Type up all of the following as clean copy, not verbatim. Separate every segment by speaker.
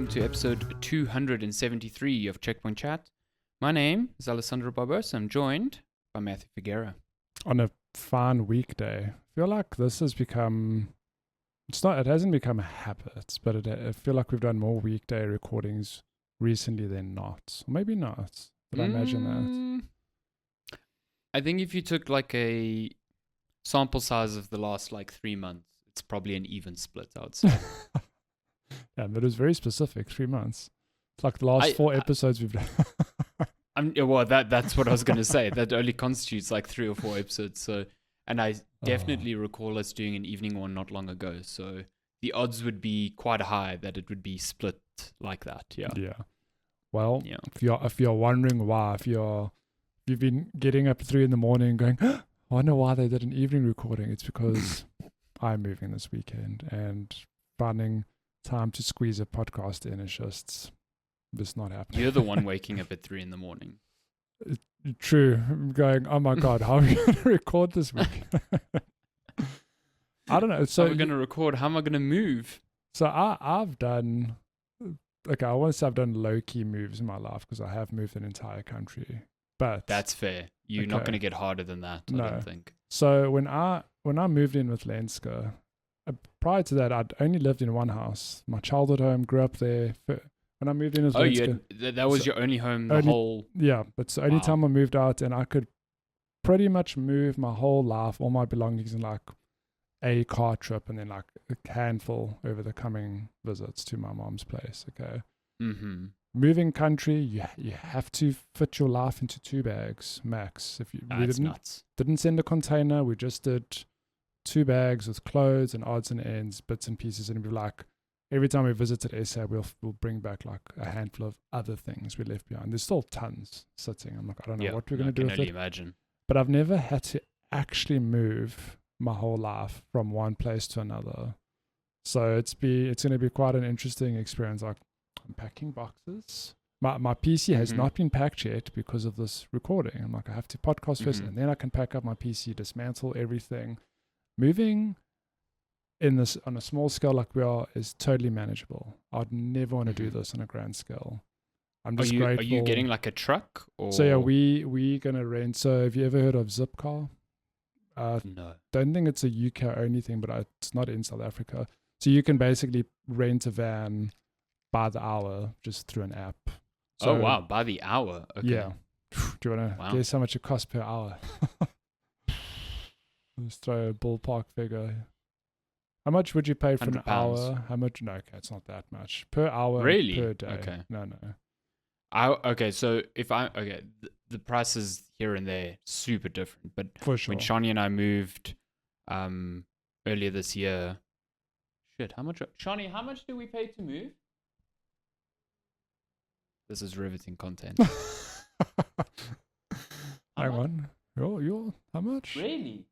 Speaker 1: to episode 273 of Checkpoint Chat. My name is Alessandro Barbosa. I'm joined by Matthew Figuera.
Speaker 2: On a fine weekday, I feel like this has become, it hasn't become a habit, but I feel like we've done more weekday recordings recently than not. Or maybe not, but I imagine that.
Speaker 1: I think if you took like a sample size of the last 3 months, it's probably an even split, I would say.
Speaker 2: Yeah, but it was very specific, 3 months. It's like the last four episodes we've done.
Speaker 1: That's what I was going to say. That only constitutes 3 or 4 episodes. So, and I definitely recall us doing an evening one not long ago. So the odds would be quite high that it would be split like that. Yeah.
Speaker 2: Yeah. Well, yeah. If you're wondering why, if you've been getting up at 3 a.m. and going, I wonder why they did an evening recording. It's because I'm moving this weekend and finding time to squeeze a podcast in is just not happening.
Speaker 1: You're the one waking up at 3 a.m.
Speaker 2: True. I'm going, oh my God, how are we going to record this week? I don't know. So
Speaker 1: how are we going to record? How am I going to move?
Speaker 2: So I've done, I want to say I've done low-key moves in my life because I have moved an entire country. But
Speaker 1: that's fair. You're not going to get harder than that, I don't think.
Speaker 2: So when I moved in with Lenska, prior to that, I'd only lived in one house. My childhood home, grew up there. When I moved in with Lenska,
Speaker 1: that was your only home whole...
Speaker 2: Yeah, but it's the only time I moved out, and I could pretty much move my whole life, all my belongings in a car trip, and then a handful over the coming visits to my mom's place, okay?
Speaker 1: Mm-hmm.
Speaker 2: Moving country, you have to fit your life into 2 bags, max. Didn't send a container, we just did 2 bags with clothes and odds and ends, bits and pieces, and it'd be every time we visited SA, we'll bring back a handful of other things we left behind. There's still tons sitting. I'm I don't know what we're going to do with it. I can only
Speaker 1: imagine.
Speaker 2: But I've never had to actually move my whole life from one place to another. So it's going to be quite an interesting experience. I'm packing boxes. My PC has not been packed yet because of this recording. I'm I have to podcast first, and then I can pack up my PC, dismantle everything. Moving on a small scale like we are is totally manageable. I'd never want to do this on a grand scale. I'm just grateful.
Speaker 1: Are you getting a truck? Or?
Speaker 2: So yeah, we're gonna rent. So have you ever heard of Zipcar?
Speaker 1: No.
Speaker 2: Don't think it's a UK only thing, but it's not in South Africa. So you can basically rent a van by the hour just through an app. So,
Speaker 1: oh wow, by the hour. Okay.
Speaker 2: Yeah. Do you want to guess how much it costs per hour? Let's throw a ballpark figure. How much would you pay for an hour? How much? No, okay, it's not that much. Per hour,
Speaker 1: really?
Speaker 2: Per day.
Speaker 1: Okay.
Speaker 2: No.
Speaker 1: So the prices here and there, super different. But
Speaker 2: for sure.
Speaker 1: When Shani and I moved earlier this year, Shani, how much do we pay to move? This is riveting content.
Speaker 2: Hang on. You're how much?
Speaker 1: Really?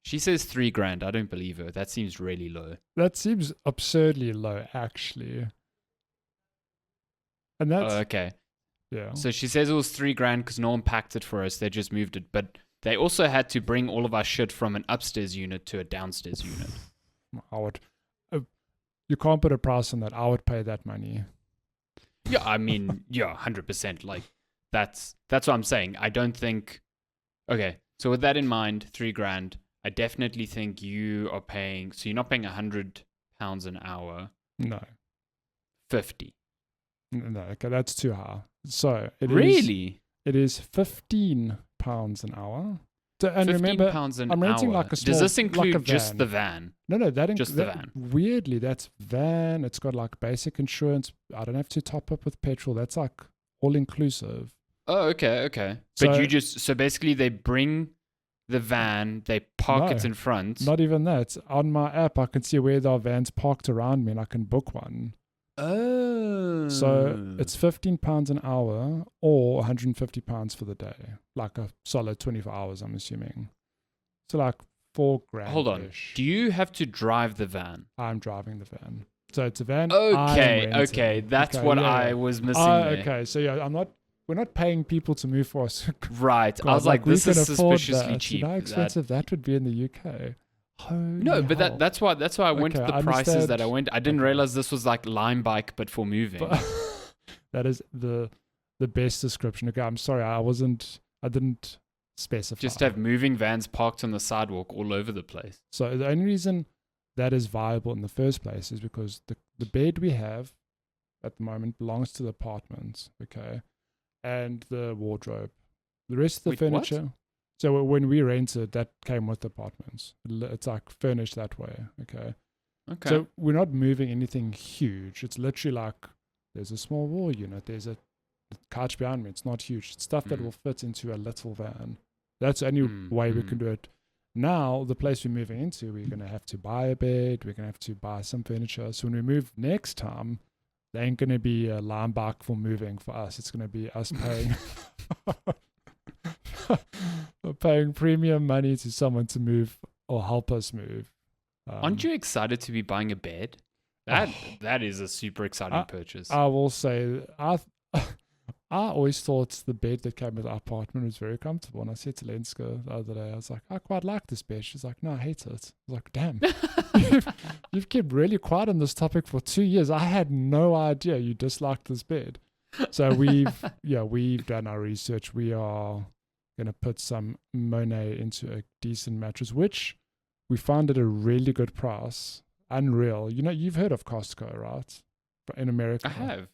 Speaker 1: She says $3,000. I don't believe her. That seems really low.
Speaker 2: That seems absurdly low, actually. And that's
Speaker 1: okay.
Speaker 2: Yeah.
Speaker 1: So she says it was $3,000 because no one packed it for us. They just moved it, but they also had to bring all of our shit from an upstairs unit to a downstairs unit.
Speaker 2: You can't put a price on that. I would pay that money.
Speaker 1: Yeah, I mean, 100%. That's what I'm saying. I don't think. Okay, so with that in mind, $3,000. I definitely think you are paying. So you're not paying £100 an hour.
Speaker 2: No.
Speaker 1: 50.
Speaker 2: No, okay, that's too high. So it
Speaker 1: really?
Speaker 2: It is £15 an hour. So, and remember,
Speaker 1: £15 an
Speaker 2: I'm renting
Speaker 1: hour.
Speaker 2: a small.
Speaker 1: Does this include
Speaker 2: just
Speaker 1: the van?
Speaker 2: No,
Speaker 1: just the van.
Speaker 2: Weirdly, that's van. It's got basic insurance. I don't have to top up with petrol. That's all inclusive.
Speaker 1: Oh, okay. But so basically they bring the van, they park it in front.
Speaker 2: Not even that. On my app, I can see where there are vans parked around me and I can book one.
Speaker 1: Oh.
Speaker 2: So it's £15 an hour or £150 for the day. A solid 24 hours, I'm assuming. So $4,000.
Speaker 1: Hold on. Do you have to drive the van?
Speaker 2: I'm driving the van. So it's a van.
Speaker 1: Okay. That's what I was missing there.
Speaker 2: Okay. So we're not paying people to move for us.
Speaker 1: Right.
Speaker 2: God,
Speaker 1: I was this is suspiciously cheap.
Speaker 2: You know how expensive that would be in the UK?
Speaker 1: No, but
Speaker 2: hell.
Speaker 1: that's why I went
Speaker 2: Okay,
Speaker 1: to the
Speaker 2: I
Speaker 1: prices that I
Speaker 2: understand.
Speaker 1: went. I didn't
Speaker 2: Okay.
Speaker 1: realize this was like Lime Bike, but for moving.
Speaker 2: But that is the best description. Okay, I'm sorry, I didn't specify.
Speaker 1: Just have moving vans parked on the sidewalk all over the place.
Speaker 2: So the only reason that is viable in the first place is because the bed we have at the moment belongs to the apartment, okay, and the wardrobe. The rest of the
Speaker 1: Wait, what?
Speaker 2: furniture. So when we rented, that came with the apartments. It's like furnished that way, okay.
Speaker 1: Okay.
Speaker 2: So we're not moving anything huge. It's literally like there's a small wall unit. There's a couch behind me. It's not huge. It's stuff that will fit into a little van. That's the only way we can do it. Now, the place we're moving into, we're going to have to buy a bed. We're going to have to buy some furniture. So when we move next time, there ain't going to be a Lime Bike for moving for us. It's going to be us paying paying premium money to someone to move or help us move.
Speaker 1: Aren't you excited to be buying a bed? That is a super exciting purchase.
Speaker 2: I will say, I always thought the bed that came with our apartment was very comfortable. And I said to Lenska the other day, I was like, I quite like this bed. She's like, no, I hate it. I was like, damn, you've kept really quiet on this topic for 2 years. I had no idea you disliked this bed. So we've done our research. We are going to put some Monet into a decent mattress, which we found at a really good price. Unreal. You know, you've heard of Costco, right? In America.
Speaker 1: I have.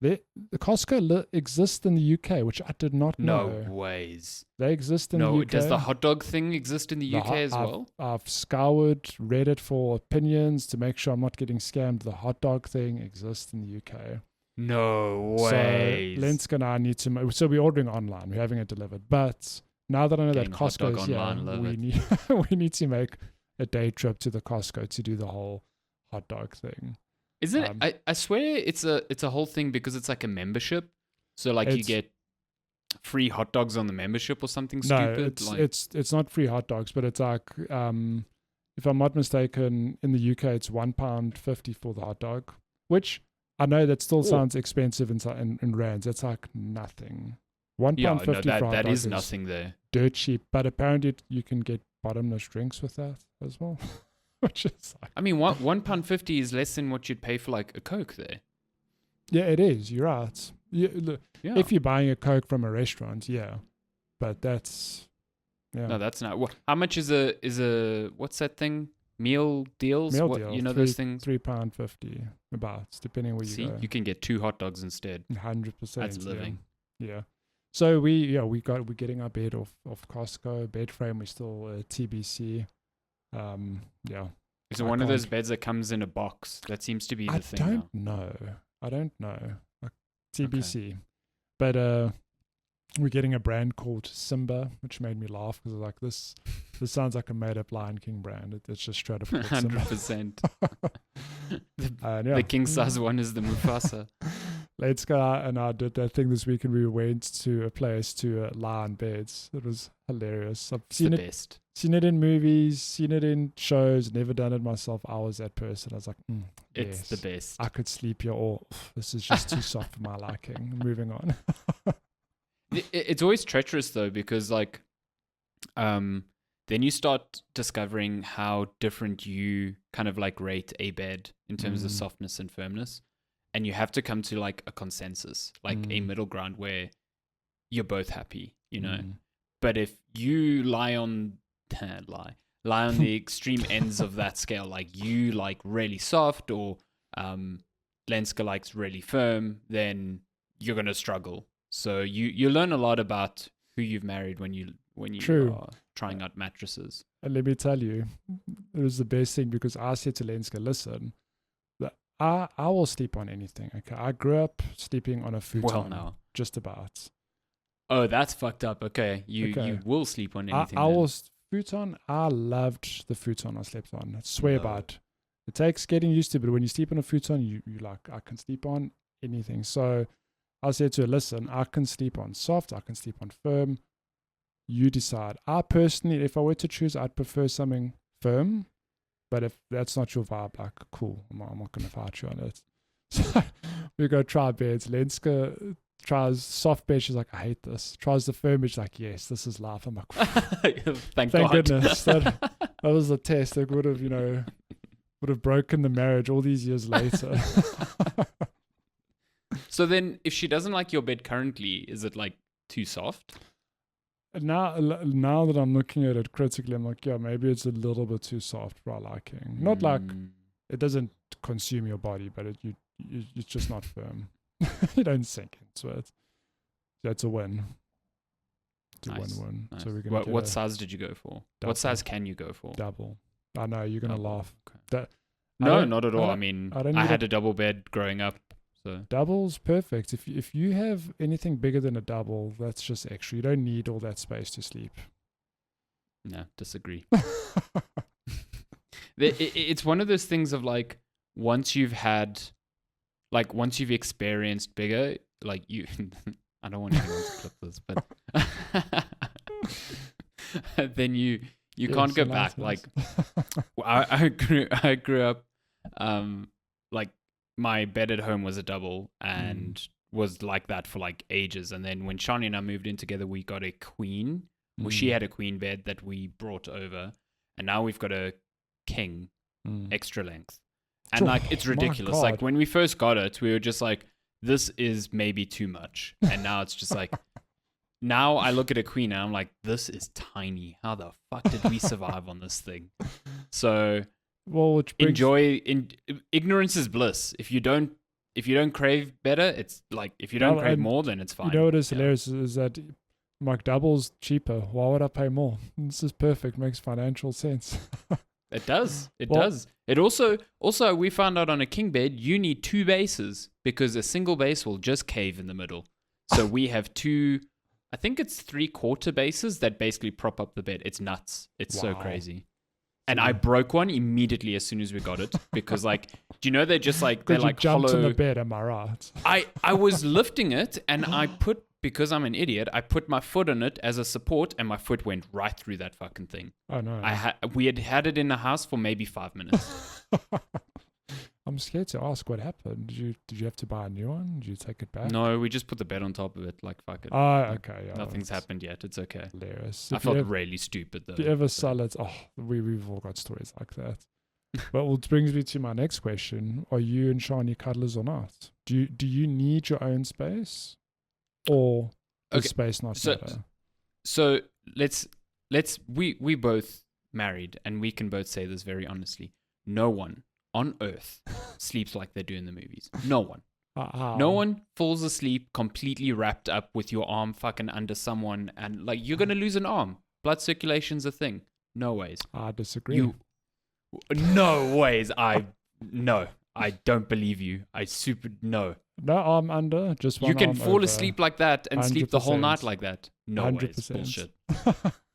Speaker 2: The Costco exists in the UK, which I did not know.
Speaker 1: No ways.
Speaker 2: They exist in the
Speaker 1: No,
Speaker 2: UK.
Speaker 1: does the hot dog thing exist in the UK as well?
Speaker 2: I've scoured Reddit for opinions to make sure I'm not getting scammed. The hot dog thing exists in the UK.
Speaker 1: No ways.
Speaker 2: So Lenska and I need to. So we're ordering online. We're having it delivered. But now that I know
Speaker 1: Getting
Speaker 2: that
Speaker 1: hot dog
Speaker 2: Costco is here,
Speaker 1: online, love it.
Speaker 2: we need to make a day trip to the Costco to do the whole hot dog thing.
Speaker 1: Isn't it? I swear it's a whole thing because it's like a membership. So like you get free hot dogs on the membership or something stupid.
Speaker 2: No, it's not free hot dogs, but it's like if I'm not mistaken, in the UK it's £1.50 for the hot dog, which I know that still sounds expensive in rands. It's like nothing. £1.50 for hot
Speaker 1: that
Speaker 2: dog
Speaker 1: is nothing there.
Speaker 2: Dirt cheap, but apparently you can get bottomless drinks with that as well. Which is like,
Speaker 1: I mean, £1.50 is less than what you'd pay for like a Coke there.
Speaker 2: yeah, it is. You're right.
Speaker 1: Yeah.
Speaker 2: If you're buying a Coke from a restaurant, yeah, but that's
Speaker 1: No, that's not. How much is a what's that thing? Meal deals?
Speaker 2: Deal.
Speaker 1: You know those things?
Speaker 2: £3.50 about, depending where you go.
Speaker 1: You can get 2 hot dogs instead.
Speaker 2: 100%.
Speaker 1: That's living.
Speaker 2: Yeah. So we're getting our bed off Costco. Bed frame, we still TBC. Yeah.
Speaker 1: Is it one of those beds that comes in a box? That seems to be the thing now.
Speaker 2: I don't know. Like TBC. Okay. But we're getting a brand called Simba, which made me laugh because like this sounds like a made up Lion King brand. It's just straight up
Speaker 1: 100%. The king size one is the Mufasa.
Speaker 2: Let's go out, and I did that thing this weekend. We went to a place to lie on beds. It was hilarious. I've seen it in movies, seen it in shows, never done it myself. I was that person. I was like,
Speaker 1: it's the best.
Speaker 2: I could sleep here, or this is just too soft for my liking. Moving on.
Speaker 1: It's always treacherous though, because like, then you start discovering how different you kind of like rate a bed in terms of softness and firmness. And you have to come to like a consensus, like a middle ground where you're both happy, you know. But if you lie on the extreme ends of that scale, like you like really soft or Lenska likes really firm, then you're gonna struggle. So you learn a lot about who you've married when you are trying out mattresses.
Speaker 2: And let me tell you, it was the best thing because I said to Lenska, listen, I will sleep on anything. Okay, I grew up sleeping on a futon. Well, now just about.
Speaker 1: Oh, that's fucked up. Okay, you will sleep on anything.
Speaker 2: I will futon. I loved the futon I slept on. I swear about. It takes getting used to, but when you sleep on a futon, you like I can sleep on anything. So I said to her, listen, I can sleep on soft. I can sleep on firm. You decide. I personally, if I were to choose, I'd prefer something firm. But if that's not your vibe, like, cool, I'm not going to fight you on it. So we go try beds. Lenska tries soft bed. She's like, I hate this. Tries the firm bed. She's like, yes, this is life. I'm like, thank
Speaker 1: God.
Speaker 2: goodness. That That was a test that would have, would have broken the marriage all these years later.
Speaker 1: So then, if she doesn't like your bed currently, is it like too soft?
Speaker 2: Now that I'm looking at it critically, I'm like, yeah, maybe it's a little bit too soft for our liking. Not like it doesn't consume your body, but it's just not firm. You don't sink into it. So it's a win. It's a win-win.
Speaker 1: Nice.
Speaker 2: So we're gonna
Speaker 1: what size did you go for?
Speaker 2: Double.
Speaker 1: What size can you go for?
Speaker 2: Double. I know you're gonna laugh.
Speaker 1: Okay. No, not at all. I mean, I had a double bed growing up. So
Speaker 2: double's perfect. If you have anything bigger than a double, that's just extra. You don't need all that space to sleep.
Speaker 1: No, disagree. It's one of those things of like, once you've experienced bigger, like you, I don't want anyone to clip this, but then you can't go back. Like I grew up, like my bed at home was a double and was like that for like ages. And then when Shani and I moved in together, we got a queen. Well, she had a queen bed that we brought over, and now we've got a king extra length. And like, it's ridiculous. Like when we first got it, we were just like, this is maybe too much. And now it's just like, now I look at a queen and I'm like, this is tiny. How the fuck did we survive on this thing? So ignorance is bliss. If you don't crave better, it's like, if you don't crave more, then it's fine.
Speaker 2: You know what is hilarious is that like double's cheaper. Why would I pay more? This is perfect. Makes financial sense.
Speaker 1: It does. It does. It also we found out on a king bed you need 2 bases because a single base will just cave in the middle. So we have 2, I think it's 3/4 bases that basically prop up the bed. It's nuts. It's so crazy. And I broke one immediately as soon as we got it because like, do you know they're just like they're like
Speaker 2: jumped
Speaker 1: hollow.
Speaker 2: In the bed, am I right?
Speaker 1: I was lifting it and because I'm an idiot, I put my foot on it as a support and my foot went right through that fucking thing.
Speaker 2: Oh no.
Speaker 1: We had it in the house for maybe 5 minutes.
Speaker 2: I'm scared to ask what happened. Did you have to buy a new one? Did you take it back?
Speaker 1: No, we just put the bed on top of it. Like, fuck it.
Speaker 2: Oh, okay. Yeah,
Speaker 1: nothing's happened yet. It's okay.
Speaker 2: Hilarious.
Speaker 1: I felt really stupid though.
Speaker 2: If you ever sell it, we've all got stories like that. But what brings me to my next question: are you and Shani cuddlers or not? Do you need your own space, or does space not matter?
Speaker 1: So we both married, and we can both say this very honestly. No one on earth sleeps like they do in the movies. No one. No one falls asleep completely wrapped up with your arm fucking under someone, and like you're gonna lose an arm. Blood circulation's a thing. No ways.
Speaker 2: I disagree.
Speaker 1: No ways. I don't believe you. No.
Speaker 2: No arm under, just one.
Speaker 1: You can
Speaker 2: arm
Speaker 1: fall
Speaker 2: over.
Speaker 1: asleep like that and sleep the whole night like that. No
Speaker 2: 100%.
Speaker 1: ways. Bullshit.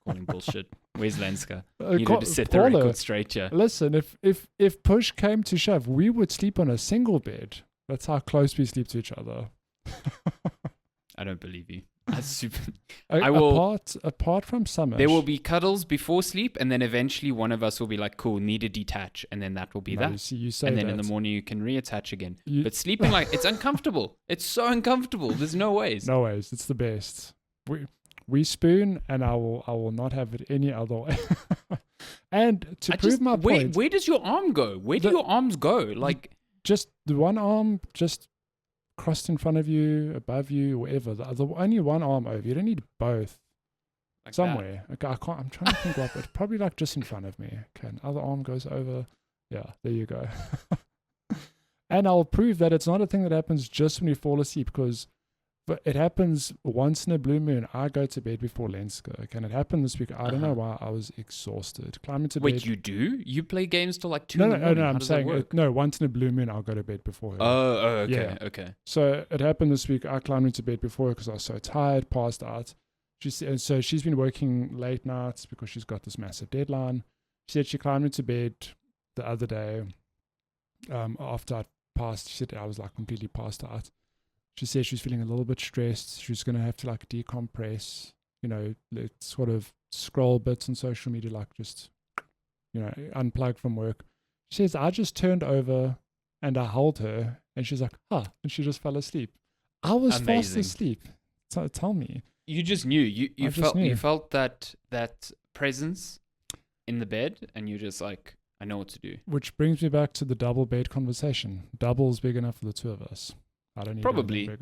Speaker 1: Calling bullshit. Where's Lenska? You need to set the
Speaker 2: Paulo,
Speaker 1: record straight here.
Speaker 2: Listen, if push came to shove, we would sleep on a single bed. That's how close we sleep to each other.
Speaker 1: I don't believe you. That's super. I will.
Speaker 2: Apart from summer,
Speaker 1: there will be cuddles before sleep, and then eventually one of us will be like, "Cool, need to detach," and then that will be that.
Speaker 2: You say
Speaker 1: and then in the morning you can reattach again. But sleeping like it's uncomfortable. It's so uncomfortable. There's no ways.
Speaker 2: No ways. It's the best. We spoon, and I will not have it any other way. And to prove my point,
Speaker 1: where does your arm go? Where do your arms go? Like
Speaker 2: just the one arm, just crossed in front of you, above you, wherever. The only one arm over. You don't need both. Like somewhere. Okay, I can't. I'm trying to think what, but probably like just in front of me. Okay, and other arm goes over. Yeah, there you go. And I'll prove that it's not a thing that happens just when you fall asleep, because it happens once in a blue moon. I go to bed before Lenska. Okay, and it happened this week. I don't know why. I was exhausted. Climbing to bed.
Speaker 1: Wait, you do? You play games till like 2
Speaker 2: in
Speaker 1: the morning?
Speaker 2: No, I'm saying no. Once in a blue moon, I'll go to bed before her.
Speaker 1: Oh, okay,
Speaker 2: yeah.
Speaker 1: Okay.
Speaker 2: So it happened this week. I climbed into bed before her because I was so tired, passed out. So she's been working late nights because she's got this massive deadline. She said she climbed into bed the other day after I passed. She said I was like completely passed out. She said she was feeling a little bit stressed. She was going to have to like decompress, let's sort of scroll bits on social media, like just, unplug from work. She says, I just turned over and I held her and she's like, and she just fell asleep. I was fast asleep. So tell me.
Speaker 1: You just knew. You felt that presence in the bed and you're just like, I know what to do.
Speaker 2: Which brings me back to the double bed conversation. Double's big enough for the two of us. I don't need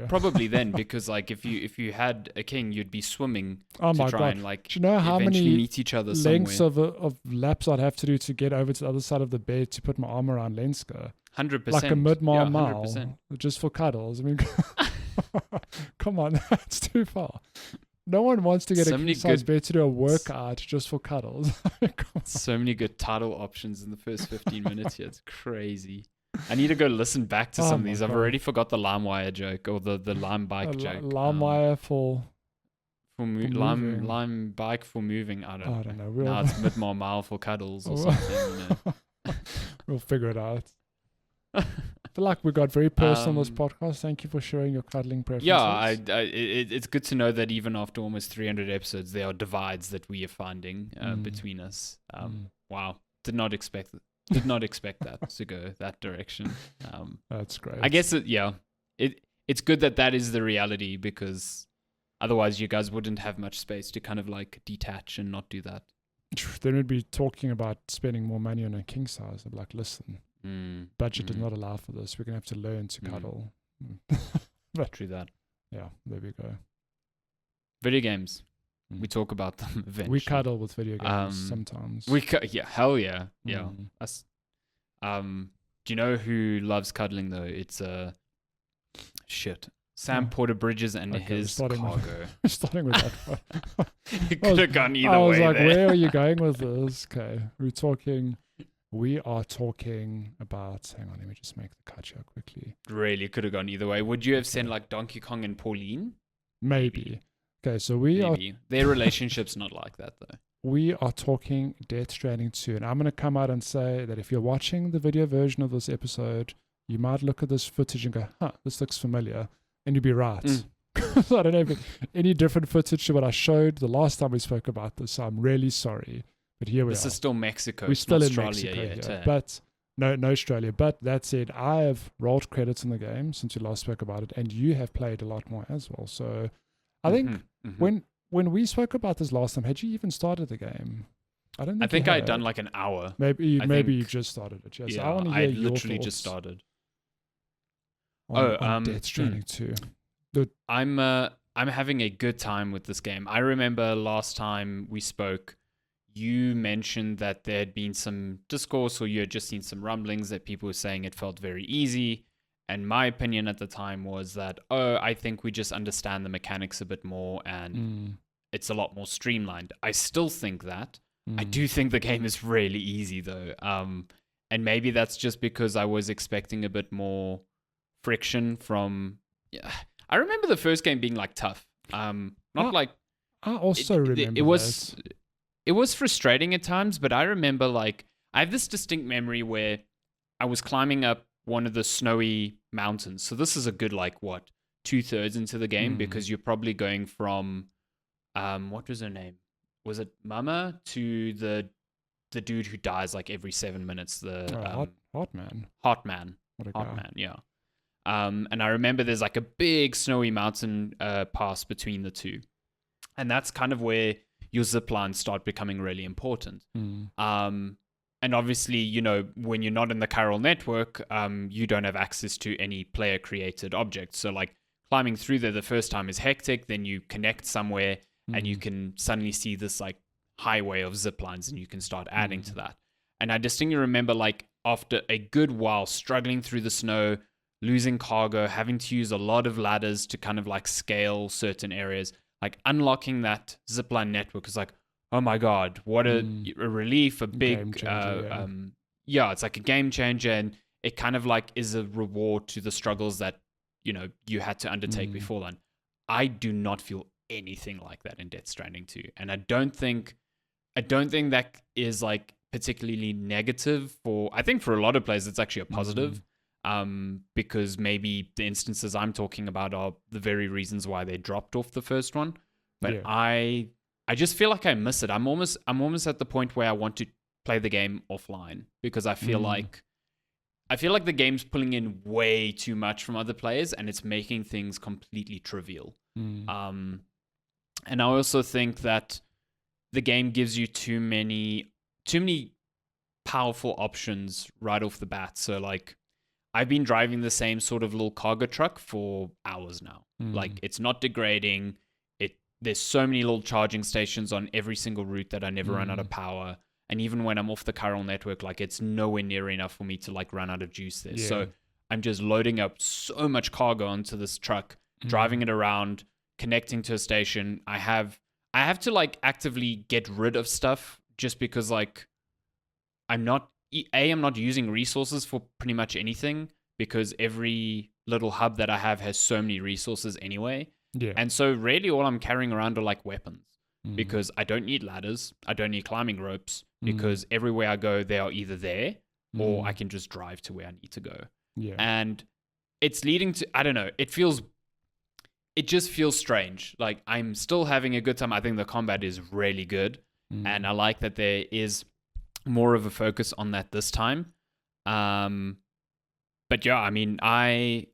Speaker 1: Probably then, because like if you had a king, you'd be swimming
Speaker 2: oh
Speaker 1: to
Speaker 2: my
Speaker 1: try
Speaker 2: God.
Speaker 1: and like
Speaker 2: Do you know how
Speaker 1: eventually
Speaker 2: many
Speaker 1: meet each other
Speaker 2: lengths
Speaker 1: somewhere.
Speaker 2: of laps I'd have to do to get over to the other side of the bed to put my arm around Lenska?
Speaker 1: 100%.
Speaker 2: Like a mid-mile
Speaker 1: yeah,
Speaker 2: mile,
Speaker 1: 100%.
Speaker 2: just for cuddles. I mean, come on, that's too far. No one wants to get
Speaker 1: So
Speaker 2: a
Speaker 1: many
Speaker 2: king-size
Speaker 1: good-
Speaker 2: bed to do a workout just for cuddles. Come on.
Speaker 1: So many good title options in the first 15 minutes here. It's crazy. I need to go listen back to
Speaker 2: Oh
Speaker 1: some of
Speaker 2: my
Speaker 1: these. I've
Speaker 2: God.
Speaker 1: already forgot the LimeWire joke or the lime bike joke.
Speaker 2: Lime for
Speaker 1: lime
Speaker 2: moving.
Speaker 1: bike for moving. I don't know.
Speaker 2: know.
Speaker 1: No, it's mid-mile for cuddles or
Speaker 2: Oh.
Speaker 1: something. You know.
Speaker 2: We'll figure it out. I feel like we got very personal on this
Speaker 1: Um,
Speaker 2: podcast. Thank you for sharing your cuddling preferences.
Speaker 1: Yeah, it's good to know that even after almost 300 episodes, there are divides that we are finding between us. Wow, did not expect that to go that direction.
Speaker 2: That's great.
Speaker 1: I guess it's good that is the reality, because otherwise you guys wouldn't have much space to kind of like detach and not do that.
Speaker 2: Then we'd be talking about spending more money on a king size. I'm like, listen, budget does not allow for this. We're going to have to learn to cuddle.
Speaker 1: True that.
Speaker 2: Yeah, there we go.
Speaker 1: Video games. We talk about them eventually.
Speaker 2: We cuddle with video games sometimes.
Speaker 1: Hell yeah. Yeah.
Speaker 2: Mm.
Speaker 1: Us. Do you know who loves cuddling though? It's shit. Sam Porter Bridges and his cargo.
Speaker 2: Starting with that one.
Speaker 1: It could have gone either way.
Speaker 2: I was like,
Speaker 1: there.
Speaker 2: where are you going with this? Okay. We are talking about, hang on, let me just make the cut here quickly.
Speaker 1: Really could have gone either way. Would you have sent like Donkey Kong and Pauline?
Speaker 2: Maybe. Okay, so
Speaker 1: Their relationship's not like that though.
Speaker 2: We are talking Death Stranding 2. And I'm going to come out and say that if you're watching the video version of this episode, you might look at this footage and go, this looks familiar. And you'd be right. I don't know if any different footage to what I showed the last time we spoke about this. So I'm really sorry. But here we are.
Speaker 1: This is still Mexico.
Speaker 2: We're still in
Speaker 1: Australia
Speaker 2: Mexico
Speaker 1: yet.
Speaker 2: here. But no Australia. But that said, I have rolled credits in the game since we last spoke about it. And you have played a lot more as well. So I think when we spoke about this last time, had you even started the game? I don't think
Speaker 1: I think I had done like an hour.
Speaker 2: Maybe you just started it. Yes.
Speaker 1: Yeah, I literally just started.
Speaker 2: On Death Stranding 2.
Speaker 1: I'm having a good time with this game. I remember last time we spoke, you mentioned that there had been some discourse, or you had just seen some rumblings that people were saying it felt very easy. And my opinion at the time was that, I think we just understand the mechanics a bit more and it's a lot more streamlined. I still think that. I do think the game is really easy though. And maybe that's just because I was expecting a bit more friction from... Yeah, I remember the first game being like tough. I
Speaker 2: also remember
Speaker 1: it was frustrating at times, but I remember like I have this distinct memory where I was climbing up one of the snowy mountains. So this is a good 2/3 into the game, because you're probably going from what was her name? Was it Mama to the dude who dies like every 7 minutes? The Heartman, yeah. And I remember there's like a big snowy mountain pass between the two. And that's kind of where your zip lines start becoming really important. And obviously, when you're not in the chiral network, you don't have access to any player created objects. So like climbing through there the first time is hectic. Then you connect somewhere and you can suddenly see this like highway of zip lines, and you can start adding to that. And I distinctly remember like after a good while struggling through the snow, losing cargo, having to use a lot of ladders to kind of like scale certain areas, like unlocking that zipline network is like, oh my God, what a relief, a big,
Speaker 2: changer,
Speaker 1: it's like a game changer. And it kind of like is a reward to the struggles that, you had to undertake before then. I do not feel anything like that in Death Stranding 2. And I don't think that is like particularly negative I think for a lot of players, it's actually a positive. Because maybe the instances I'm talking about are the very reasons why they dropped off the first one. But I just feel like I miss it. I'm almost at the point where I want to play the game offline, because I feel like the game's pulling in way too much from other players, and it's making things completely trivial. And I also think that the game gives you too many too many powerful options right off the bat. So like I've been driving the same sort of little cargo truck for hours now. Like it's not degrading. There's so many little charging stations on every single route that I never run out of power. And even when I'm off the chiral network, like it's nowhere near enough for me to like run out of juice there.
Speaker 2: Yeah.
Speaker 1: So I'm just loading up so much cargo onto this truck, driving it around, connecting to a station. I have to like actively get rid of stuff just because like I'm not using resources for pretty much anything because every little hub that I have has so many resources anyway.
Speaker 2: Yeah.
Speaker 1: And so really all I'm carrying around are like weapons because I don't need ladders. I don't need climbing ropes because everywhere I go, they are either there or I can just drive to where I need to go.
Speaker 2: Yeah.
Speaker 1: And it's leading to, I don't know, it just feels strange. Like I'm still having a good time. I think the combat is really good. And I like that there is more of a focus on that this time. But yeah, I mean, I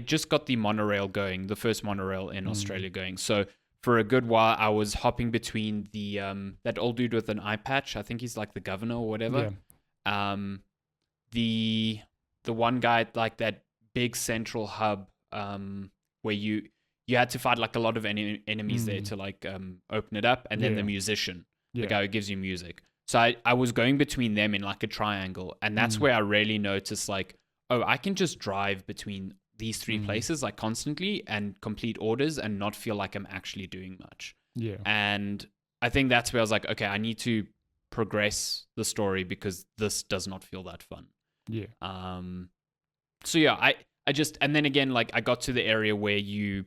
Speaker 1: just got the monorail going, the first monorail in Australia going. So for a good while, I was hopping between the that old dude with an eye patch. I think he's like the governor or whatever. Yeah. The one guy at like that big central hub where you had to fight like a lot of enemies there to like open it up, and then the musician, the guy who gives you music. So I was going between them in like a triangle, and that's where I really noticed like, oh, I can just drive between these three places like constantly and complete orders and not feel like I'm actually doing much. Yeah. And I think that's where I was like, okay, I need to progress the story because this does not feel that fun. Yeah. So yeah, I just, and then again, like I got to the area where you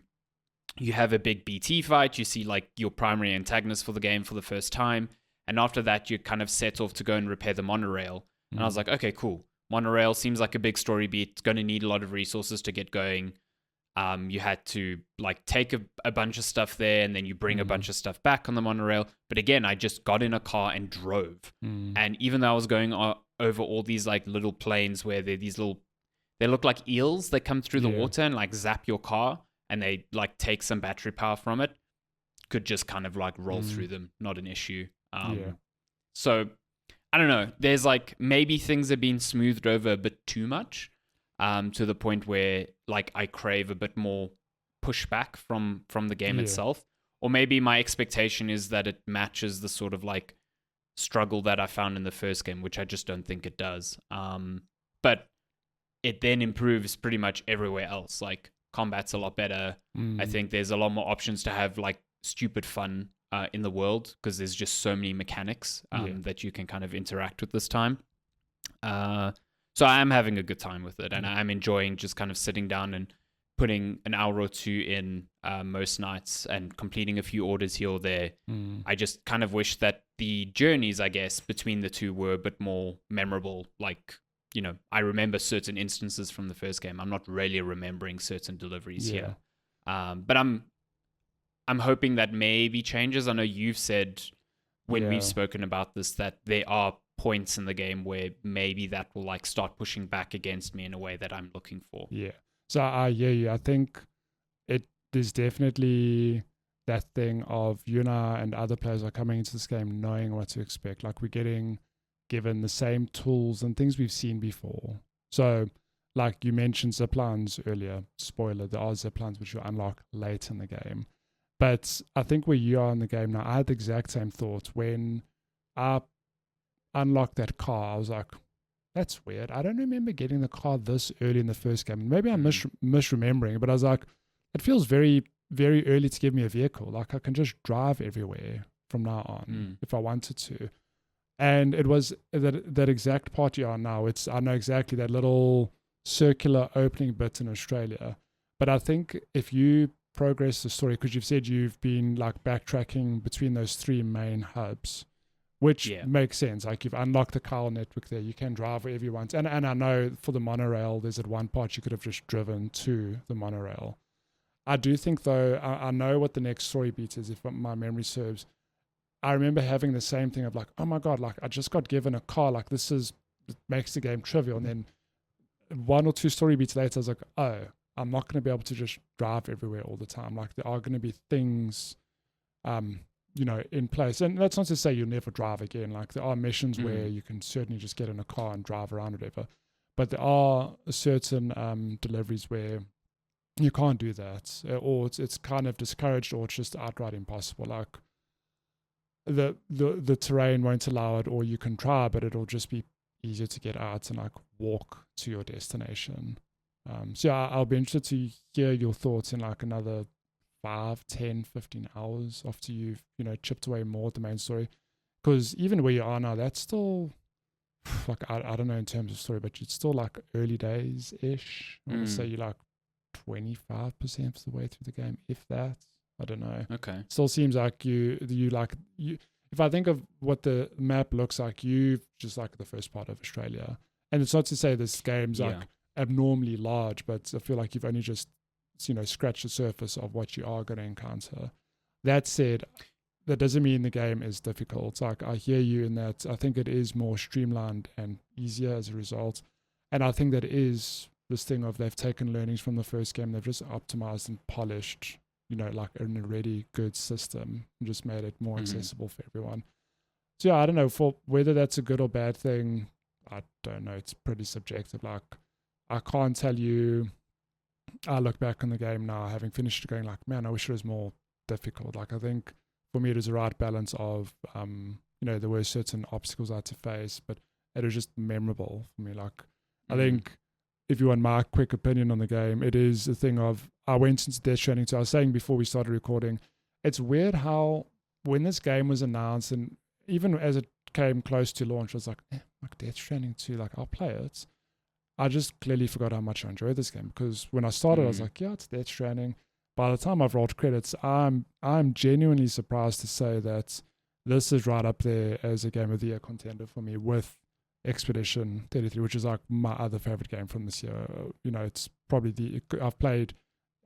Speaker 1: have a big BT fight, you see like your primary antagonist for the game for the first time. And after that, you kind of set off to go and repair the monorail. And I was like, okay, cool. Monorail seems like a big story beat. It's going to need a lot of resources to get going. You had to like take a bunch of stuff there and then you bring a bunch of stuff back on the monorail. But again, I just got in a car and drove. And even though I was going over all these like little planes where they're these little, they look like eels that come through the water and like zap your car and they like take some battery power from it, could just kind of like roll through them. Not an issue. So I don't know. There's like maybe things are being smoothed over a bit too much, to the point where like I crave a bit more pushback from the game itself, or maybe my expectation is that it matches the sort of like struggle that I found in the first game, which I just don't think it does. But it then improves pretty much everywhere else. Like combat's a lot better. I think there's a lot more options to have like stupid fun in the world because there's just so many mechanics that you can kind of interact with this time. So I am having a good time with it, and I'm enjoying just kind of sitting down and putting an hour or two in most nights and completing a few orders here or there. I just kind of wish that the journeys, I guess, between the two were a bit more memorable. Like, you know, I remember certain instances from the first game. I'm not really remembering certain deliveries here. But I'm hoping that maybe changes. I know you've said when we've spoken about this that there are points in the game where maybe that will like start pushing back against me in a way that I'm looking for. Yeah.
Speaker 2: So I hear you. I think there's definitely that thing of you and other players are coming into this game knowing what to expect. Like we're getting given the same tools and things we've seen before. So like you mentioned ziplines earlier, spoiler, there are ziplines which you unlock late in the game. But I think where you are in the game now, I had the exact same thought. When I unlocked that car, I was like, that's weird. I don't remember getting the car this early in the first game. Maybe I'm misremembering, but I was like, it feels very, very early to give me a vehicle. Like I can just drive everywhere from now on if I wanted to. And it was that exact part you're on now. I know exactly that little circular opening bit in Australia. But I think if you progress the story, because you've said you've been like backtracking between those three main hubs, which makes sense. Like you've unlocked the chiral network there, you can drive wherever you want. And I know for the monorail, there's at one part you could have just driven to the monorail. I do think though, I know what the next story beat is, if my memory serves. I remember having the same thing of like, oh my God, like I just got given a car, like it makes the game trivial. And then one or two story beats later, I was like, oh, I'm not going to be able to just drive everywhere all the time. Like there are going to be things in place. And that's not to say you'll never drive again. Like there are missions where
Speaker 1: Mm.
Speaker 2: you can certainly just get in a car and drive around, whatever. But there are certain deliveries where you can't do that, or it's kind of discouraged, or it's just outright impossible. Like the terrain won't allow it, or you can try, but it'll just be easier to get out and like walk to your destination. So yeah, I'll be interested to hear your thoughts in like another 5, 10, 15 hours after you've chipped away more at the main story. Because even where you are now, that's still like I don't know in terms of story, but it's still like early days ish. I want to say you're like 25% of the way through the game, if that. I don't know.
Speaker 1: Okay.
Speaker 2: Still seems like you. If I think of what the map looks like, you've just like the first part of Australia, and it's not to say this game's like abnormally large, but I feel like you've only just scratched the surface of what you are going to encounter. That said, that doesn't mean the game is difficult. Like I hear you in that. I think it is more streamlined and easier as a result, and I think that is this thing of they've taken learnings from the first game, they've just optimized and polished, like an already good system, and just made it more accessible for everyone. So yeah, I don't know for whether that's a good or bad thing. I don't know. It's pretty subjective. Like I can't tell you. I look back on the game now, having finished it, going like, man, I wish it was more difficult. Like I think for me, it was the right balance of, there were certain obstacles I had to face, but it was just memorable for me. Like I think, if you want my quick opinion on the game, it is a thing of, I went into Death Stranding 2. I was saying before we started recording, it's weird how when this game was announced, and even as it came close to launch, I was like Death Stranding 2, like I'll play it. I just clearly forgot how much I enjoyed this game, because when I started, I was like, yeah, it's Death Stranding. By the time I've rolled credits, I'm genuinely surprised to say that this is right up there as a Game of the Year contender for me, with Expedition 33, which is like my other favorite game from this year. It's probably I've played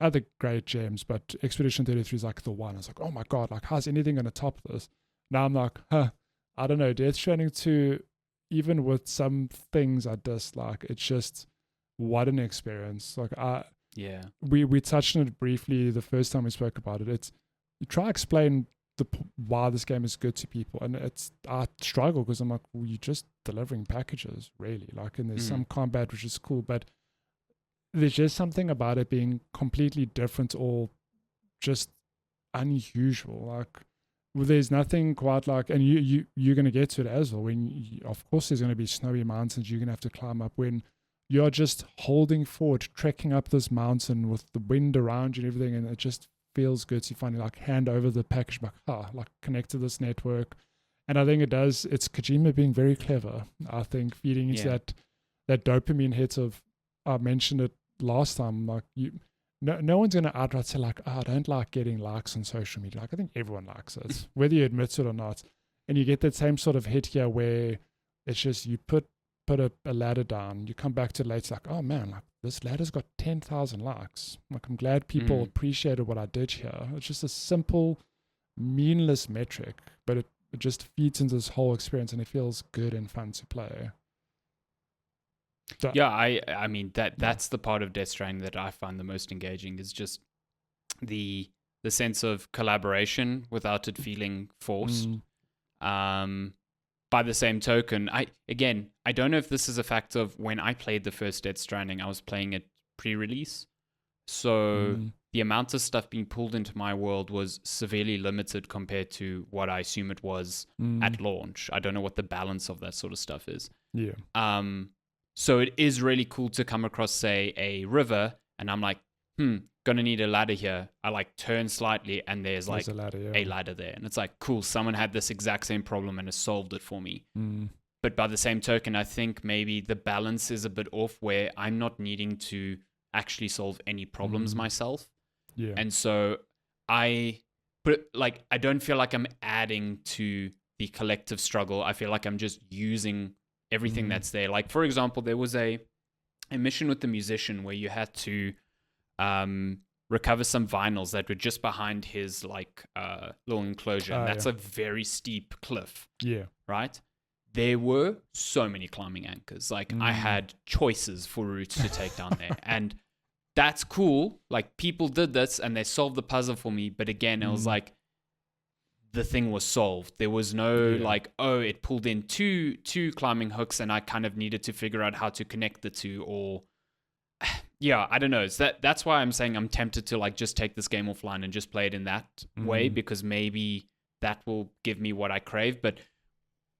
Speaker 2: other great gems, but Expedition 33 is like the one. I was like, oh my god, like how's anything going to top this? Now I'm like, I don't know. Death Stranding 2, even with some things I dislike, it's just what an experience. Like we touched on it briefly the first time we spoke about it. It's you try to explain why this game is good to people, and I struggle because I'm like, well, you're just delivering packages, really. Like, and there's some combat which is cool, but there's just something about it being completely different or just unusual. Like, well, there's nothing quite like, and you're going to get to it as well. Of course, there's going to be snowy mountains you're going to have to climb up when you're just holding forward, trekking up this mountain with the wind around you and everything, and it just feels good to finally like hand over the package, like connect to this network. And I think it's Kojima being very clever. I think feeding into that dopamine hit of, I mentioned it last time, like no one's going to outright say like, I don't like getting likes on social media. Like I think everyone likes it, whether you admit it or not. And you get that same sort of hit here where it's just you put a ladder down, you come back to it later like, oh man, like this ladder's got 10,000 likes. Like I'm glad people appreciated what I did here. It's just a simple, meaningless metric, but it just feeds into this whole experience, and it feels good and fun to play. So,
Speaker 1: yeah, I mean that's the part of Death Stranding that I find the most engaging, is just the sense of collaboration without it feeling forced. By the same token, I don't know if this is a fact of when I played the first Death Stranding, I was playing it pre-release. So the amount of stuff being pulled into my world was severely limited compared to what I assume it was at launch. I don't know what the balance of that sort of stuff is.
Speaker 2: Yeah.
Speaker 1: So it is really cool to come across, say, a river, and I'm like, gonna need a ladder here. I like turn slightly, and there's like a ladder there. And it's like, cool, someone had this exact same problem and has solved it for me. But by the same token, I think maybe the balance is a bit off, where I'm not needing to actually solve any problems myself.
Speaker 2: Yeah.
Speaker 1: And so I don't feel like I'm adding to the collective struggle. I feel like I'm just using everything that's there. Like, for example, there was a mission with the musician where you had to recover some vinyls that were just behind his like little enclosure. And that's a very steep cliff.
Speaker 2: Yeah.
Speaker 1: Right? There were so many climbing anchors. Like I had choices for routes to take down there. And that's cool. Like people did this and they solved the puzzle for me. But again, it was like, the thing was solved. There was no like, oh, it pulled in two climbing hooks and I kind of needed to figure out how to connect the two, or yeah, I don't know. So that's why I'm saying I'm tempted to like just take this game offline and just play it in that way, because maybe that will give me what I crave. But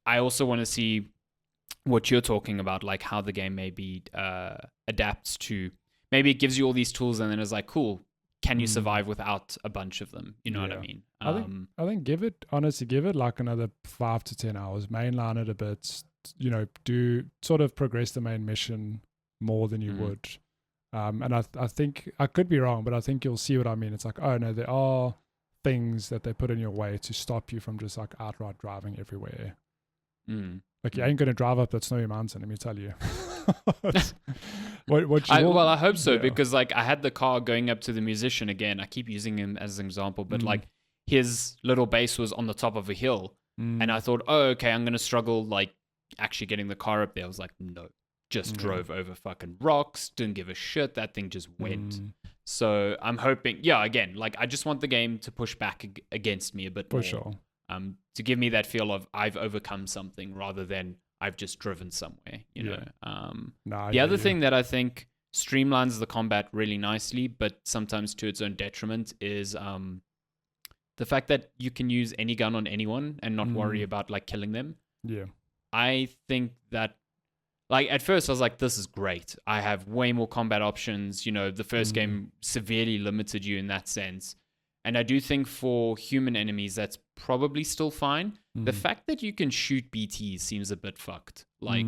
Speaker 1: I also want to see what you're talking about, like how the game maybe adapts to, maybe it gives you all these tools and then it's like, cool, can you survive without a bunch of them? You know what I mean?
Speaker 2: I think give it like another 5 to 10 hours, mainline it a bit, you know, do sort of progress the main mission more than you would. And I think, I could be wrong, but I think you'll see what I mean. It's like, oh no, there are things that they put in your way to stop you from just like outright driving everywhere. Like you ain't going to drive up that snowy mountain, let me tell you.
Speaker 1: I hope so, because like I had the car going up to the musician again. I keep using him as an example, but like his little base was on the top of a hill, and I thought, oh, okay, I'm gonna struggle like actually getting the car up there. I was like, no, just drove over fucking rocks, didn't give a shit. That thing just went. So I'm hoping, again, like I just want the game to push back against me a bit more.
Speaker 2: For sure.
Speaker 1: To give me that feel of I've overcome something rather than I've just driven somewhere, you know. The other thing that I think streamlines the combat really nicely, but sometimes to its own detriment, is the fact that you can use any gun on anyone and not worry about like killing them.
Speaker 2: Yeah.
Speaker 1: I think that, like, at first I was like, this is great. I have way more combat options. You know, the first game severely limited you in that sense. And I do think for human enemies, that's probably still fine. The fact that you can shoot BTs seems a bit fucked. Like,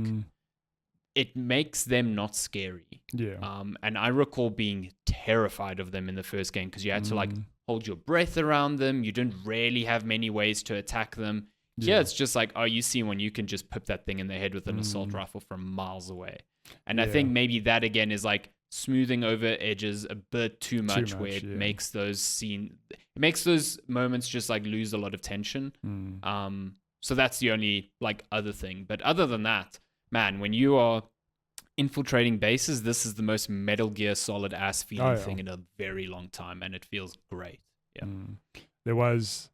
Speaker 1: it makes them not scary.
Speaker 2: Yeah.
Speaker 1: And I recall being terrified of them in the first game because you had to, like, hold your breath around them. You didn't really have many ways to attack them. Yeah, it's just like, oh, you see one, you can just pip that thing in the head with an assault rifle from miles away. And I think maybe that, again, is, like, smoothing over edges a bit too much where it makes those moments just like lose a lot of tension. So that's the only like other thing. But other than that, man, when you are infiltrating bases, this is the most Metal Gear Solid ass feeling thing in a very long time, and it feels great.
Speaker 2: There was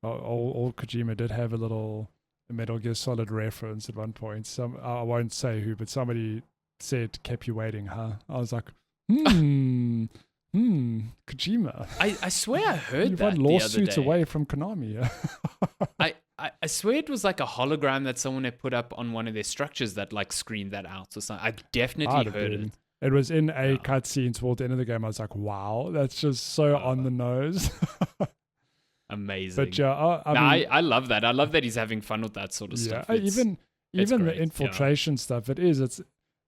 Speaker 2: old Kojima did have a little Metal Gear Solid reference at one point. I won't say who, but somebody said, kept you waiting, huh? I was like, Kojima.
Speaker 1: I swear I heard
Speaker 2: You've
Speaker 1: that
Speaker 2: won lawsuits away from Konami.
Speaker 1: I swear it was like a hologram that someone had put up on one of their structures that like screened that out or something. I definitely heard it.
Speaker 2: It was in a cutscene toward the end of the game. I was like, wow, that's just so on the nose.
Speaker 1: Amazing.
Speaker 2: But
Speaker 1: I love that. I love that he's having fun with that sort of stuff.
Speaker 2: Even the infiltration stuff,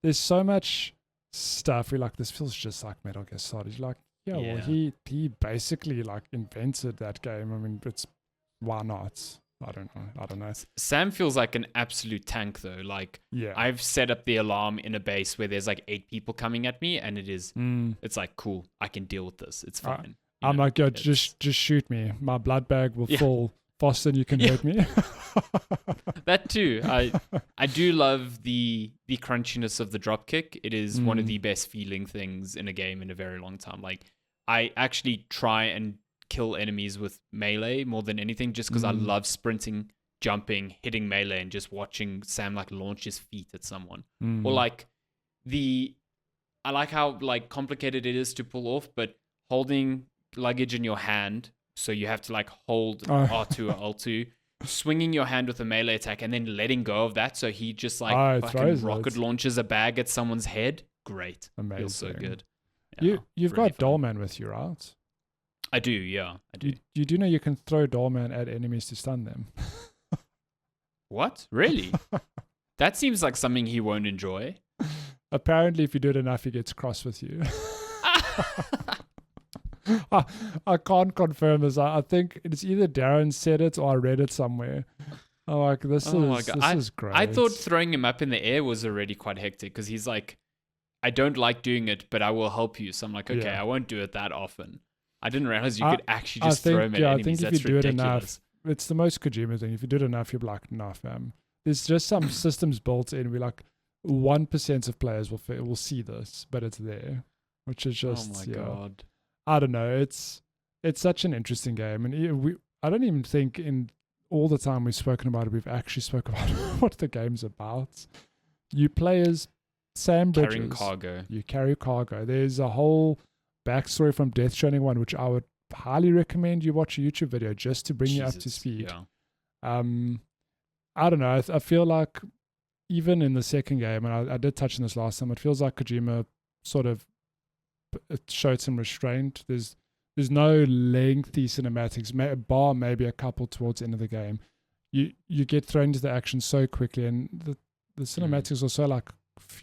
Speaker 2: there's so much stuff we're like, this feels just like Metal Gear Solid. You're like, well, he basically like invented that game. I mean, why not? I don't know.
Speaker 1: Sam feels like an absolute tank though. Like, I've set up the alarm in a base where there's like 8 people coming at me, and it's like, cool, I can deal with this. It's fine.
Speaker 2: I'm like, yo, just shoot me. My blood bag will fall faster than you can hurt me.
Speaker 1: That too. I do love the crunchiness of the dropkick. It is one of the best feeling things in a game in a very long time. Like, I actually try and kill enemies with melee more than anything, just because I love sprinting, jumping, hitting melee, and just watching Sam like launch his feet at someone. Or like I like how like complicated it is to pull off, but holding luggage in your hand, so you have to like hold R2 or L2, swinging your hand with a melee attack, and then letting go of that, so he just like fucking rocket launches a bag at someone's head. Great.
Speaker 2: Amazing.
Speaker 1: Feels so good.
Speaker 2: You've
Speaker 1: really
Speaker 2: got Dollman with you, right?
Speaker 1: I do, I do.
Speaker 2: You do know you can throw Dollman at enemies to stun them.
Speaker 1: What? Really? That seems like something he won't enjoy.
Speaker 2: Apparently, if you do it enough, he gets cross with you. I can't confirm this. I think it's either Darren said it or I read it somewhere. I'm like, this is great.
Speaker 1: I thought throwing him up in the air was already quite hectic, because he's like, I don't like doing it, but I will help you. So I'm like, okay, I won't do it that often. I didn't realize you could actually just throw him at enemies. I think if you do it enough,
Speaker 2: it's the most Kojima thing. If you do it enough, you'll be like, nah, fam. There's just some systems built in. We're like, 1% of players will see this, but it's there, which is just,
Speaker 1: oh my God.
Speaker 2: I don't know. It's such an interesting game, and I don't even think in all the time we've spoken about it, we've actually spoken about what the game's about. You play as Sam Bridges.
Speaker 1: Carrying cargo.
Speaker 2: You carry cargo. There's a whole backstory from Death Stranding 1, which I would highly recommend you watch a YouTube video just to bring you up to speed.
Speaker 1: Yeah.
Speaker 2: I don't know. I feel like even in the second game, and I did touch on this last time, it feels like Kojima sort of showed some restraint. There's no lengthy cinematics, bar maybe a couple towards the end of the game. You get thrown into the action so quickly, and the cinematics are so like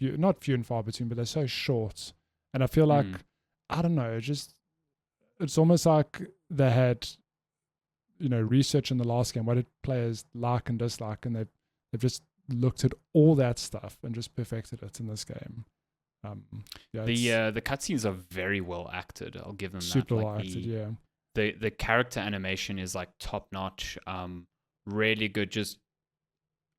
Speaker 2: not few and far between, but they're so short. And I feel like I don't know, it's almost like they had research in the last game. What did players like and dislike, and they've just looked at all that stuff and just perfected it in this game.
Speaker 1: The cutscenes are very well acted. I'll give them
Speaker 2: super
Speaker 1: that.
Speaker 2: Well acted, yeah.
Speaker 1: The character animation is like top notch. Really good. Just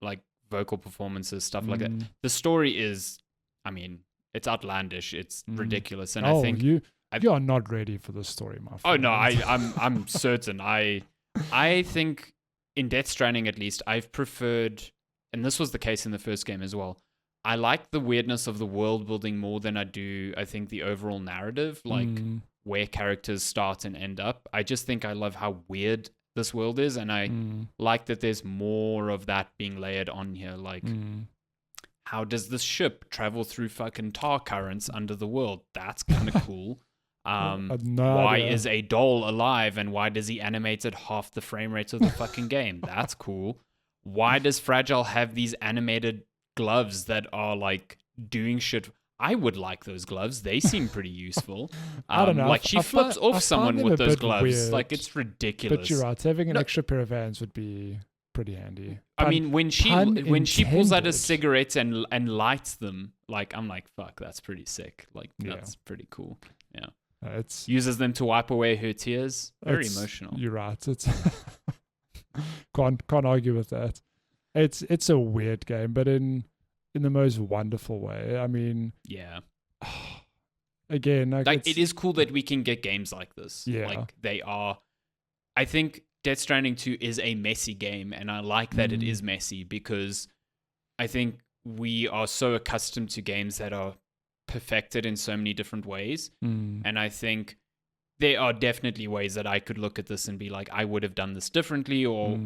Speaker 1: like vocal performances, stuff like that. The story is, I mean, it's outlandish. It's ridiculous, and I think
Speaker 2: you are not ready for this story, my friend.
Speaker 1: Oh no, I'm certain. I think in Death Stranding at least, I've preferred, and this was the case in the first game as well. I like the weirdness of the world building more than I do, I think, the overall narrative, like where characters start and end up. I just think I love how weird this world is, and I like that there's more of that being layered on here. Like, how does this ship travel through fucking tar currents under the world? That's kind of cool. Why is a doll alive, and why does he animate at half the frame rate of the fucking game? That's cool. Why does Fragile have these animated gloves that are like doing shit? I would like those gloves. They seem pretty useful.
Speaker 2: I don't know.
Speaker 1: Like she flips off someone with those gloves.
Speaker 2: Weird,
Speaker 1: like it's ridiculous.
Speaker 2: But you're right. Having an extra pair of hands would be pretty handy.
Speaker 1: I mean, when she pulls out a cigarette and lights them, like I'm like, fuck, that's pretty sick. Like that's pretty cool. Yeah.
Speaker 2: It's
Speaker 1: uses them to wipe away her tears. Very emotional.
Speaker 2: You're right. It's can't argue with that. It's a weird game, but in the most wonderful way. I mean,
Speaker 1: yeah.
Speaker 2: Again,
Speaker 1: like it is cool that we can get games like this.
Speaker 2: Yeah.
Speaker 1: Like they are. I think Death Stranding 2 is a messy game, and I like that it is messy because I think we are so accustomed to games that are perfected in so many different ways. And I think there are definitely ways that I could look at this and be like, I would have done this differently, or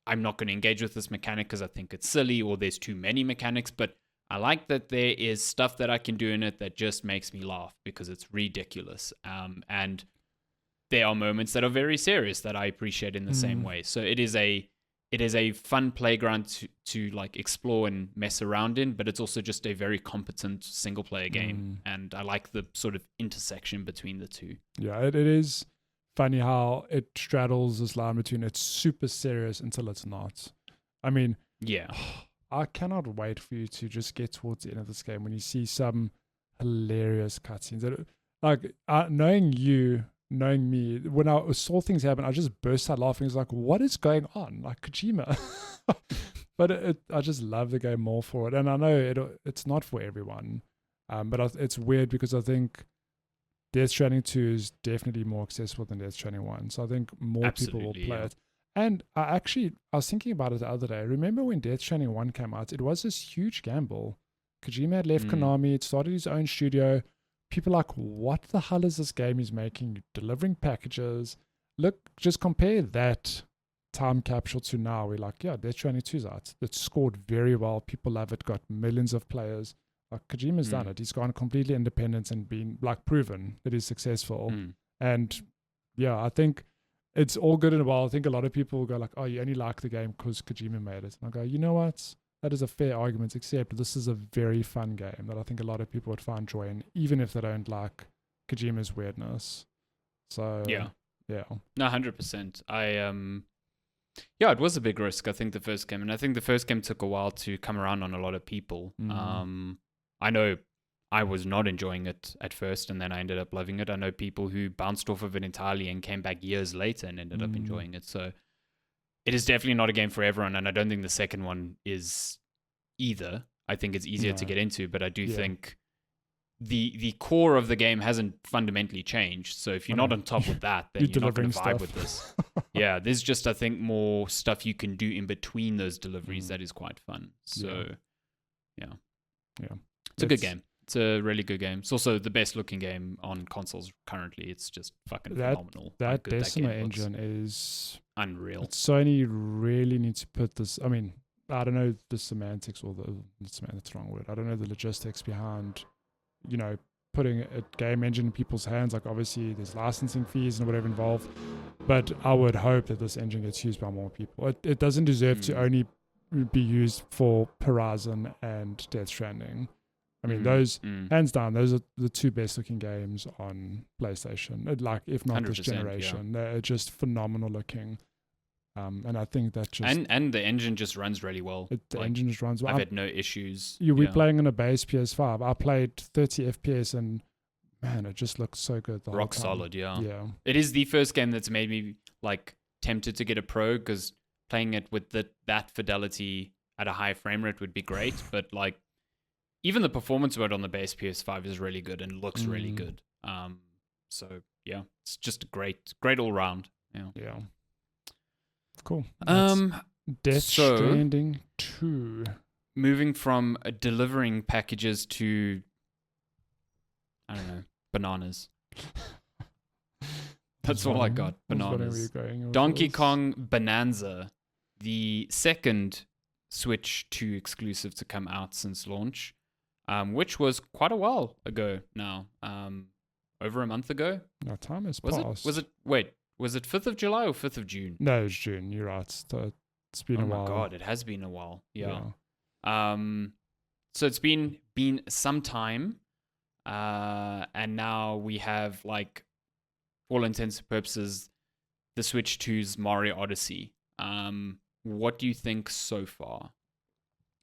Speaker 1: I'm not going to engage with this mechanic because I think it's silly, or there's too many mechanics. But I like that there is stuff that I can do in it that just makes me laugh because it's ridiculous. And there are moments that are very serious that I appreciate in the same way. So it is a fun playground to like explore and mess around in, but it's also just a very competent single player game. And I like the sort of intersection between the two.
Speaker 2: Yeah, it is funny how it straddles this line between it's super serious until it's not. I mean,
Speaker 1: yeah,
Speaker 2: I cannot wait for you to just get towards the end of this game when you see some hilarious cutscenes. Like, knowing me, when I saw things happen, I just burst out laughing. It's like, what is going on? Like Kojima. But I just love the game more for it. And I know it's not for everyone. But it's weird because I think Death Stranding 2 is definitely more accessible than Death Stranding 1. So I think more people will play it. And I was thinking about it the other day. Remember when Death Stranding 1 came out? It was this huge gamble. Kojima had left Konami. It started his own studio. People are like, what the hell is this game he's making? You're delivering packages. Look, just compare that time capsule to now. We're like, yeah, Death Stranding 2's out. It scored very well. People love it. Got millions of players. Like Kojima's done it. He's gone completely independent and been like proven that he's successful. And yeah, I think it's all good and well. I think a lot of people will go like, oh, you only like the game because Kojima made it. And I go, you know what? That is a fair argument, except this is a very fun game that I think a lot of people would find joy in, even if they don't like Kojima's weirdness. So yeah.
Speaker 1: No, 100%. It was a big risk. I think the first game, and I think the first game took a while to come around on a lot of people. I know I was not enjoying it at first, and then I ended up loving it. I know people who bounced off of it entirely and came back years later and ended up enjoying it. So it is definitely not a game for everyone, and I don't think the second one is either. I think it's easier to get into, but I do think the core of the game hasn't fundamentally changed. So if you're not on top with that, then you're not going to vibe with this. Yeah, there's just, I think, more stuff you can do in between those deliveries
Speaker 2: Mm.
Speaker 1: that is quite fun. So, yeah.
Speaker 2: Yeah.
Speaker 1: It's a good game. It's a really good game. It's also the best looking game on consoles currently. It's just fucking phenomenal. how
Speaker 2: That
Speaker 1: good that
Speaker 2: Decima
Speaker 1: game looks.
Speaker 2: engine is
Speaker 1: Unreal.
Speaker 2: Sony really need to put this. I mean, I don't know the semantics or that's the wrong word. I don't know the logistics behind, putting a game engine in people's hands. Like obviously there's licensing fees and whatever involved, but I would hope that this engine gets used by more people. It doesn't deserve to only be used for Horizon and Death Stranding. I mean, those hands down, those are the two best looking games on PlayStation. Like, if not this generation, they're just phenomenal looking. And I think that just
Speaker 1: and the engine just runs really well.
Speaker 2: The engine just runs well.
Speaker 1: I've had no issues.
Speaker 2: We're playing on a base PS5. I played 30 FPS, and man, it just looks so good. The
Speaker 1: Rock
Speaker 2: whole time.
Speaker 1: solid, yeah.
Speaker 2: Yeah.
Speaker 1: It is the first game that's made me like tempted to get a Pro, because playing it with that fidelity at a high frame rate would be great. But like, even the performance mode on the base PS5 is really good and looks really good. So yeah, it's just great all round. Yeah.
Speaker 2: Yeah. Cool. Death Stranding 2.
Speaker 1: Moving from delivering packages to, I don't know, bananas. That's all I got. Bananas. Donkey Kong Bananza, the second Switch 2 exclusive to come out since launch, which was quite a while ago now. Over a month ago.
Speaker 2: No, time has passed.
Speaker 1: Was it 5th of July or 5th of June?
Speaker 2: No, it's June. You're right. It's been a while.
Speaker 1: Oh my God, it has been a while. Yeah. So it's been some time, and now we have, like, for all intents and purposes, the Switch 2's Mario Odyssey. What do you think so far?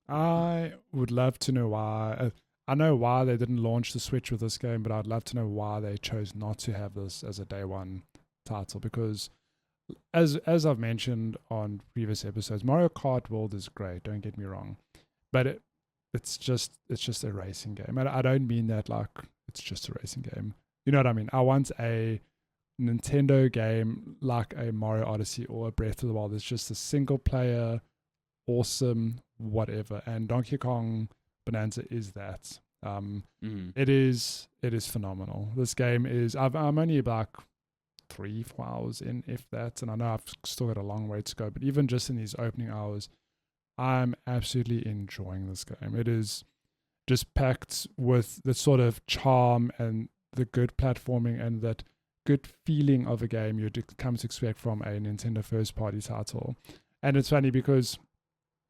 Speaker 2: I would love to know why. I know why they didn't launch the Switch with this game, but I'd love to know why they chose not to have this as a day one title, because as I've mentioned on previous episodes, Mario Kart World is great, don't get me wrong, but it's just a racing game. And I don't mean that like it's just a racing game, you know what I mean. I want a Nintendo game like a Mario Odyssey or a Breath of the Wild. It's just a single player, awesome whatever, and Donkey Kong Bananza is that. It is phenomenal. This game is, I'm only like 3-4 hours in, if that, and I know I've still got a long way to go, but even just in these opening hours, I'm absolutely enjoying this game. It is just packed with the sort of charm and the good platforming and that good feeling of a game you'd come to expect from a Nintendo first party title. And it's funny because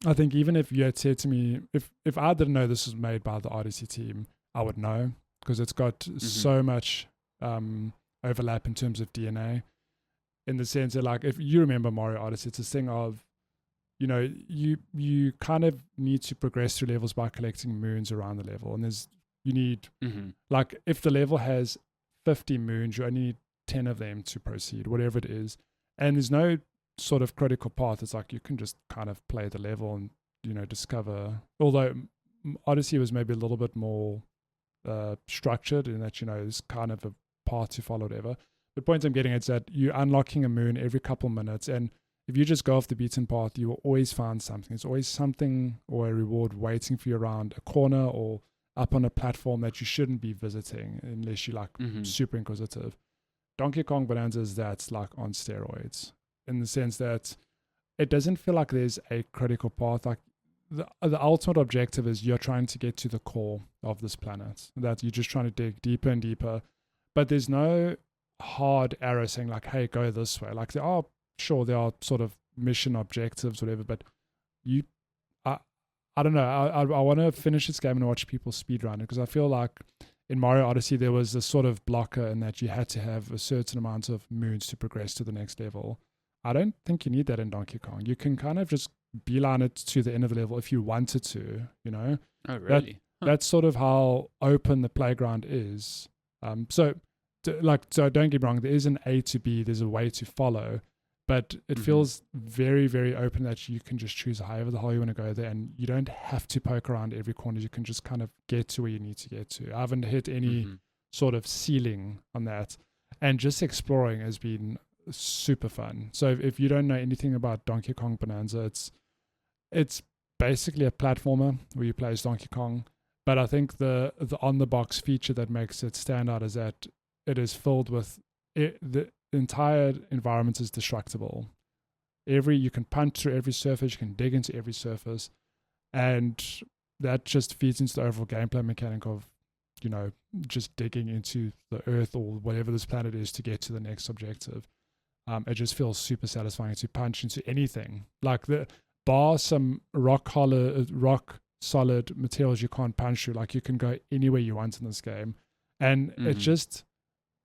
Speaker 2: I think even if you had said to me, if I didn't know this was made by the Odyssey team, I would know, because it's got so much overlap in terms of DNA, in the sense that, like, if you remember Mario Odyssey, it's this thing of, you kind of need to progress through levels by collecting moons around the level, and you need like, if the level has 50 moons, you only need 10 of them to proceed, whatever it is, and there's no sort of critical path. It's like you can just kind of play the level and discover, although Odyssey was maybe a little bit more structured in that there's kind of a path to follow, whatever. The point I'm getting at is that you're unlocking a moon every couple minutes, and if you just go off the beaten path, you will always find something. There's always something or a reward waiting for you around a corner or up on a platform that you shouldn't be visiting unless you're like super inquisitive. Donkey Kong Bananza is that's like on steroids, in the sense that it doesn't feel like there's a critical path. Like the ultimate objective is you're trying to get to the core of this planet, that you're just trying to dig deeper and deeper, but there's no hard arrow saying like, hey, go this way. Like, there are sort of mission objectives, whatever, but I don't know. I want to finish this game and watch people speedrun it, because I feel like in Mario Odyssey there was this sort of blocker in that you had to have a certain amount of moons to progress to the next level. I don't think you need that in Donkey Kong. You can kind of just beeline it to the end of the level if you wanted to,
Speaker 1: Oh, really?
Speaker 2: That's sort of how open the playground is. So don't get me wrong, there is an A to B, there's a way to follow, but it feels very, very open, that you can just choose however the hell you want to go there, and you don't have to poke around every corner. You can just kind of get to where you need to get to. I haven't hit any sort of ceiling on that, and just exploring has been super fun. So if you don't know anything about Donkey Kong Bonanza, it's basically a platformer where you play as Donkey Kong. But I think the on the box feature that makes it stand out is that it is filled with the entire environment is destructible. You can punch through every surface, you can dig into every surface, and that just feeds into the overall gameplay mechanic of, just digging into the earth or whatever this planet is to get to the next objective. It just feels super satisfying to punch into anything. Like the bar some rock solid materials you can't punch through. Like you can go anywhere you want in this game, and it just,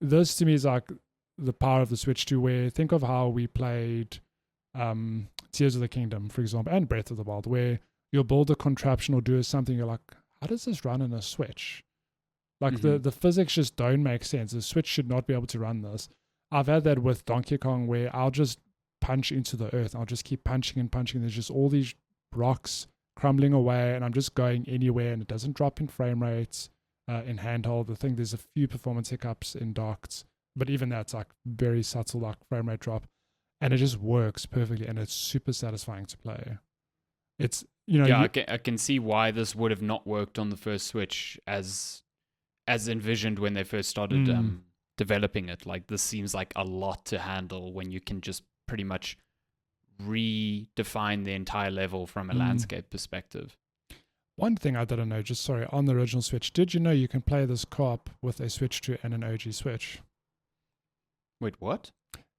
Speaker 2: this to me is like the power of the Switch 2. Where think of how we played Tears of the Kingdom, for example, and Breath of the Wild, where you'll build a contraption or do something, you're like, how does this run in a Switch? Like the physics just don't make sense. The Switch should not be able to run this. I've had that with Donkey Kong where I'll just punch into the earth. I'll just keep punching and punching. There's just all these rocks crumbling away, and I'm just going anywhere, and it doesn't drop in frame rates in handheld. I think there's a few performance hiccups in docked, but even that's like very subtle, like frame rate drop, and it just works perfectly, and it's super satisfying to play. It's,
Speaker 1: I can see why this would have not worked on the first Switch as envisioned when they first started developing it. Like, this seems like a lot to handle when you can just pretty much redefine the entire level from a landscape perspective.
Speaker 2: One thing I didn't know, on the original Switch, did you know you can play this co-op with a Switch 2 and an OG Switch?
Speaker 1: Wait, what?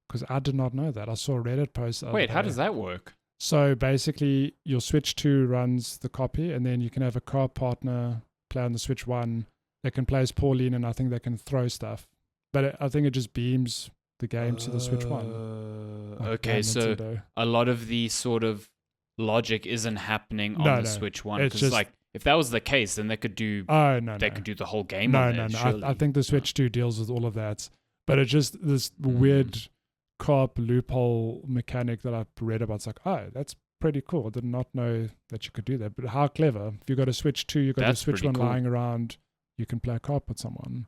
Speaker 2: Because I did not know that. I saw a Reddit post.
Speaker 1: Wait, how does that work?
Speaker 2: So basically, your Switch 2 runs the copy, and then you can have a co-op partner play on the Switch 1. They can play as Pauline, and I think they can throw stuff. But I think it just beams the game to the Switch 1.
Speaker 1: Okay, so a lot of the sort of logic isn't happening on the Switch 1. Because, like, if that was the case, then they could do could do the whole game on it.
Speaker 2: No. I think the Switch 2 deals with all of that. But it's just this weird co-op loophole mechanic that I've read about. It's like, oh, that's pretty cool. I did not know that you could do that. But how clever. If you've got a Switch 2, you've got a Switch 1 lying around, you can play a co-op with someone.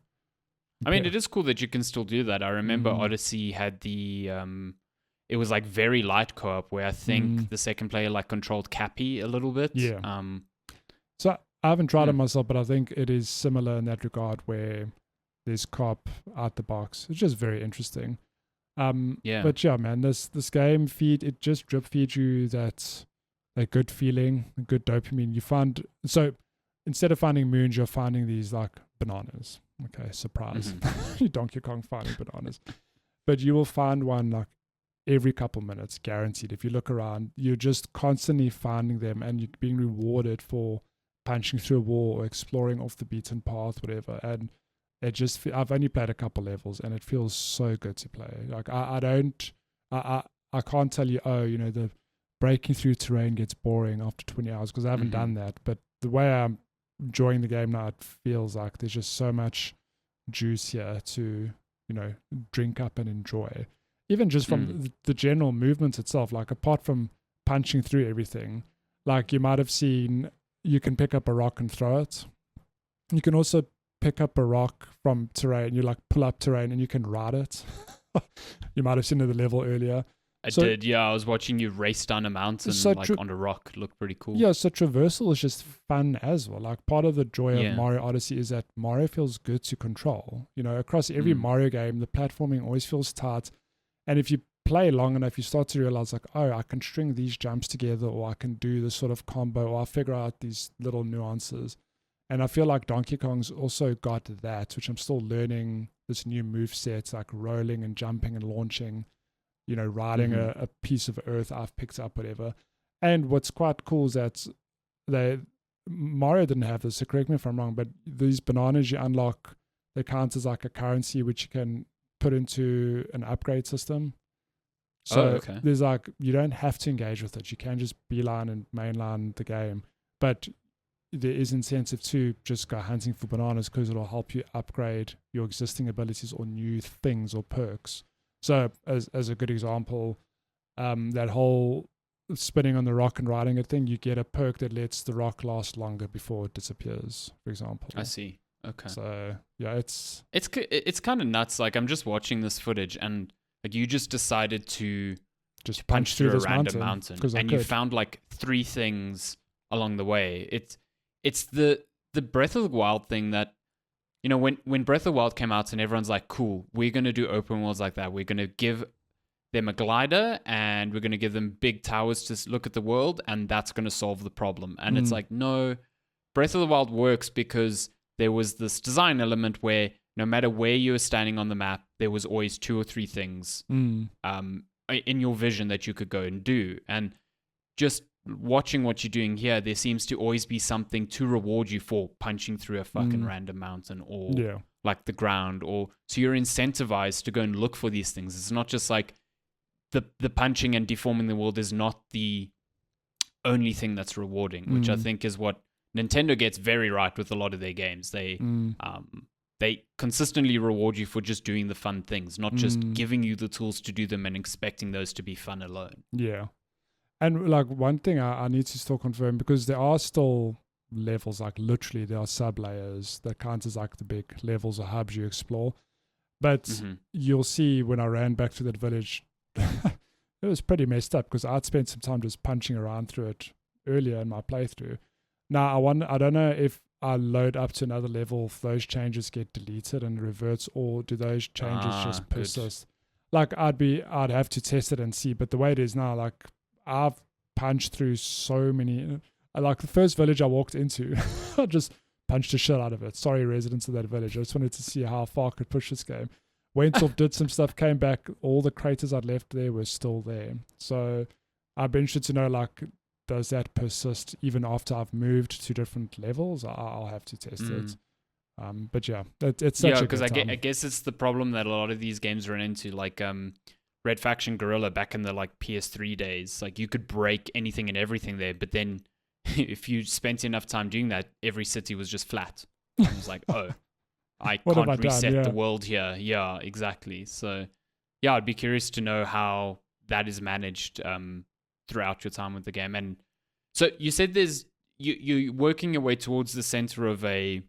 Speaker 1: I mean, it is cool that you can still do that. I remember Odyssey had the, it was like very light co-op where I think the second player like controlled Cappy a little bit.
Speaker 2: Yeah. So I haven't tried it myself, but I think it is similar in that regard where there's co-op out the box. It's just very interesting. But yeah, man, this game it just drip feeds you that good feeling, good dopamine. You find, so instead of finding moons, you're finding these like bananas. Okay, surprise. Donkey Kong finding bananas. But you will find one like every couple minutes, guaranteed. If you look around, you're just constantly finding them, and you're being rewarded for punching through a wall or exploring off the beaten path, whatever. And it just, I've only played a couple levels, and it feels so good to play. Like I can't tell you, the breaking through terrain gets boring after 20 hours, because I haven't done that. But the way I'm enjoying the game now, it feels like there's just so much juice here to, drink up and enjoy. Even just from the general movement itself, like apart from punching through everything, like you might have seen, you can pick up a rock and throw it. You can also pick up a rock from terrain, you like pull up terrain and you can ride it. You might have seen the level earlier.
Speaker 1: I did, yeah. I was watching you race down a mountain on a rock. It looked pretty cool.
Speaker 2: Yeah, so traversal is just fun as well. Like part of the joy of Mario Odyssey is that Mario feels good to control. Across every Mario game, the platforming always feels tight. And if you play long enough, you start to realize like, oh, I can string these jumps together, or I can do this sort of combo, or I figure out these little nuances. And I feel like Donkey Kong's also got that, which I'm still learning, this new move set, like rolling and jumping and launching, riding a piece of earth I've picked up, whatever. And what's quite cool is that Mario didn't have this, so correct me if I'm wrong, but these bananas you unlock, they count as like a currency which you can put into an upgrade system. So there's like, you don't have to engage with it. You can just beeline and mainline the game. But there is incentive to just go hunting for bananas, because it'll help you upgrade your existing abilities or new things or perks. So as a good example, that whole spinning on the rock and riding it thing, you get a perk that lets the rock last longer before it disappears, for example.
Speaker 1: I see. Okay.
Speaker 2: So yeah, it's
Speaker 1: kind of nuts. Like, I'm just watching this footage, and Like you just decided to
Speaker 2: Just
Speaker 1: punch through a
Speaker 2: this
Speaker 1: random mountain,
Speaker 2: 'cause I
Speaker 1: and you
Speaker 2: could.
Speaker 1: found like 3 things along the way. It's the Breath of the Wild thing that, you know, when Breath of the Wild came out and everyone's like, cool, we're gonna do open worlds like that. We're gonna give them a glider and we're gonna give them big towers to look at the world, and that's gonna solve the problem. And it's like, no, Breath of the Wild works because there was this design element where no matter where you were standing on the map, there was always 2 or 3 things in your vision that you could go and do. And just watching what you're doing here, there seems to always be something to reward you for punching through a fucking random mountain or like the ground, or so you're incentivized to go and look for these things. It's not just like the punching and deforming the world is not the only thing that's rewarding, which I think is what Nintendo gets very right with a lot of their games. They consistently reward you for just doing the fun things, not just giving you the tools to do them and expecting those to be fun alone.
Speaker 2: Yeah. And like one thing I need to still confirm, because there are still levels, like literally there are sub layers that count as like the big levels or hubs you explore. But you'll see when I ran back to that village, it was pretty messed up because I'd spent some time just punching around through it earlier in my playthrough. Now I don't know if I load up to another level, if those changes get deleted and reverts, or do those changes just persist? Like I'd have to test it and see. But the way it is now, like I've punched through so many. Like the first village I walked into, I just punched the shit out of it. Sorry, residents of that village. I just wanted to see how far I could push this game. Went off, did some stuff, came back. All the craters I'd left there were still there. So I'd be interested to know, like, does that persist even after I've moved to different levels? I'll have to test it. But yeah, it's such a good time.
Speaker 1: I guess it's the problem that a lot of these games run into, like Red Faction Guerrilla back in the like PS3 days. Like you could break anything and everything there, but then if you spent enough time doing that, every city was just flat. It was like, oh, I can't reset the world here. Yeah, exactly. So yeah, I'd be curious to know how that is managed throughout your time with the game. And so you said there's you're working your way towards the center of a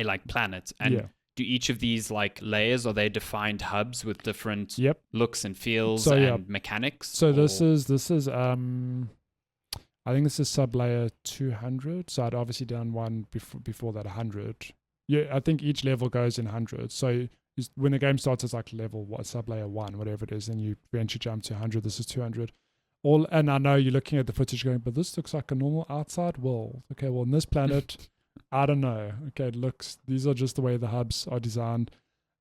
Speaker 1: like planet, and do each of these like layers, are they defined hubs with different looks and feels and mechanics?
Speaker 2: So this is I think this is sub layer 200. So I'd obviously done one before that 100. Yeah, I think each level goes in 100. So when the game starts, it's like level sub layer 1, whatever it is, and you eventually jump to 100. This is 200. And I know you're looking at the footage going, but this looks like a normal outside world. Okay, well, in this planet, I don't know. Okay, these are just the way the hubs are designed.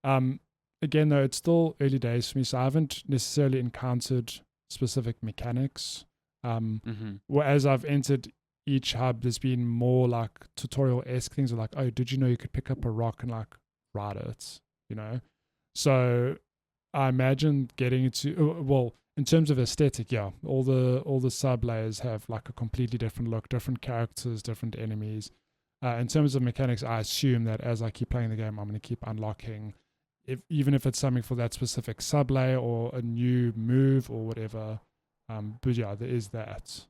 Speaker 2: Again, though, it's still early days for me, so I haven't necessarily encountered specific mechanics. As I've entered each hub, there's been more like tutorial-esque things like, oh, did you know you could pick up a rock and like ride it, you know? So I imagine getting into, in terms of aesthetic, all the sub layers have like a completely different look, different characters, different enemies. In terms of mechanics, I assume that as I keep playing the game, I'm going to keep unlocking, even if it's something for that specific sub layer or a new move or whatever. But yeah, there is that.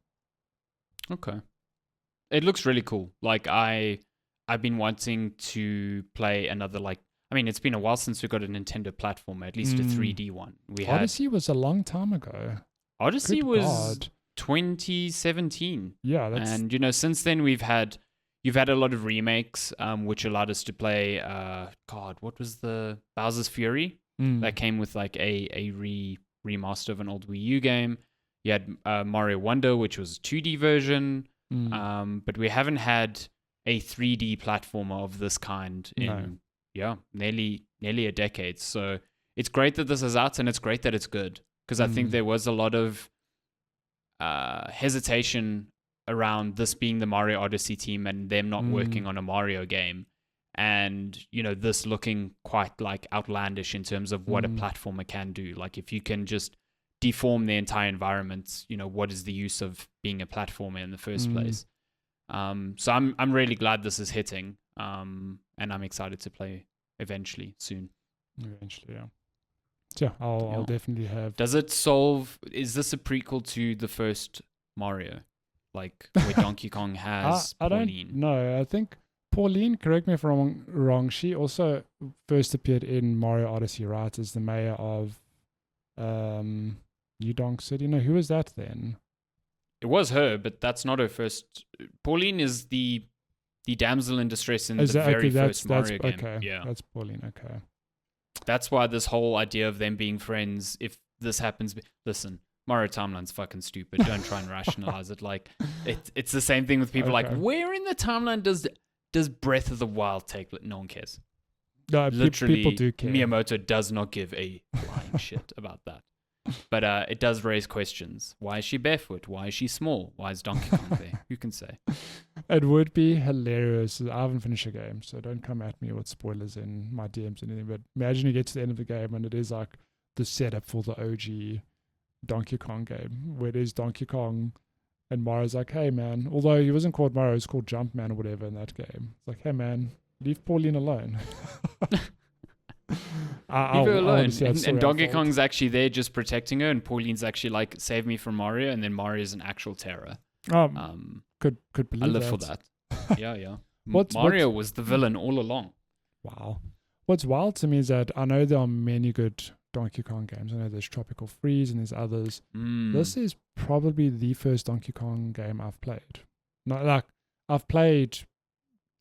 Speaker 1: Okay. It looks really cool. Like I've been wanting to play another, like, I mean, it's been a while since we got a Nintendo platformer, at least a 3D one.
Speaker 2: Odyssey was a long time ago.
Speaker 1: Odyssey was 2017.
Speaker 2: Yeah,
Speaker 1: and you know, since then you've had a lot of remakes, which allowed us to play. What was the Bowser's Fury that came with like a remaster of an old Wii U game. You had Mario Wonder, which was a 2D version, but we haven't had a 3D platformer of this kind in nearly a decade. So it's great that this is out, and it's great that it's good, because I think there was a lot of hesitation around this being the Mario Odyssey team and them not working on a Mario game, and you know, this looking quite like outlandish in terms of what a platformer can do. Like if you can just deform the entire environment, you know, what is the use of being a platformer in the first place? So I'm really glad this is hitting, and I'm excited to play eventually soon.
Speaker 2: Yeah, I'll definitely have.
Speaker 1: Does it solve? Is this a prequel to the first Mario, like where Donkey Kong has Pauline?
Speaker 2: I don't know. I think Pauline, correct me if I'm wrong, she also first appeared in Mario Odyssey, right, as the mayor of New Donk City. No, who was that then?
Speaker 1: It was her, but that's not her first. Pauline is the damsel in distress in the very first Mario game.
Speaker 2: Okay,
Speaker 1: yeah,
Speaker 2: that's Pauline. Okay.
Speaker 1: That's why this whole idea of them being friends, if this happens, listen, Mario Timeline's fucking stupid. Don't try and rationalize it. Like, it's the same thing with people like, where in the timeline does Breath of the Wild take? No one cares.
Speaker 2: No,
Speaker 1: literally,
Speaker 2: people do care.
Speaker 1: Miyamoto does not give a flying shit about that. But it does raise questions. Why is she barefoot? Why is she small? Why is Donkey Kong there? Who can say?
Speaker 2: It would be hilarious. I haven't finished the game, so don't come at me with spoilers in my DMs or anything. But imagine you get to the end of the game and it is like the setup for the OG Donkey Kong game, where it is Donkey Kong and Mario's like, hey man, although he wasn't called Mario, he was called Jumpman or whatever in that game. It's like, hey man, leave Pauline alone.
Speaker 1: Leave her alone. And Donkey Kong's actually there just protecting her, and Pauline's actually like, save me from Mario, and then Mario's an actual terror.
Speaker 2: Could believe
Speaker 1: I live for that. Yeah. Mario was the villain all along.
Speaker 2: Wow. What's wild to me is that I know there are many good Donkey Kong games. I know there's Tropical Freeze and there's others. This is probably the first Donkey Kong game I've played. Not like I've played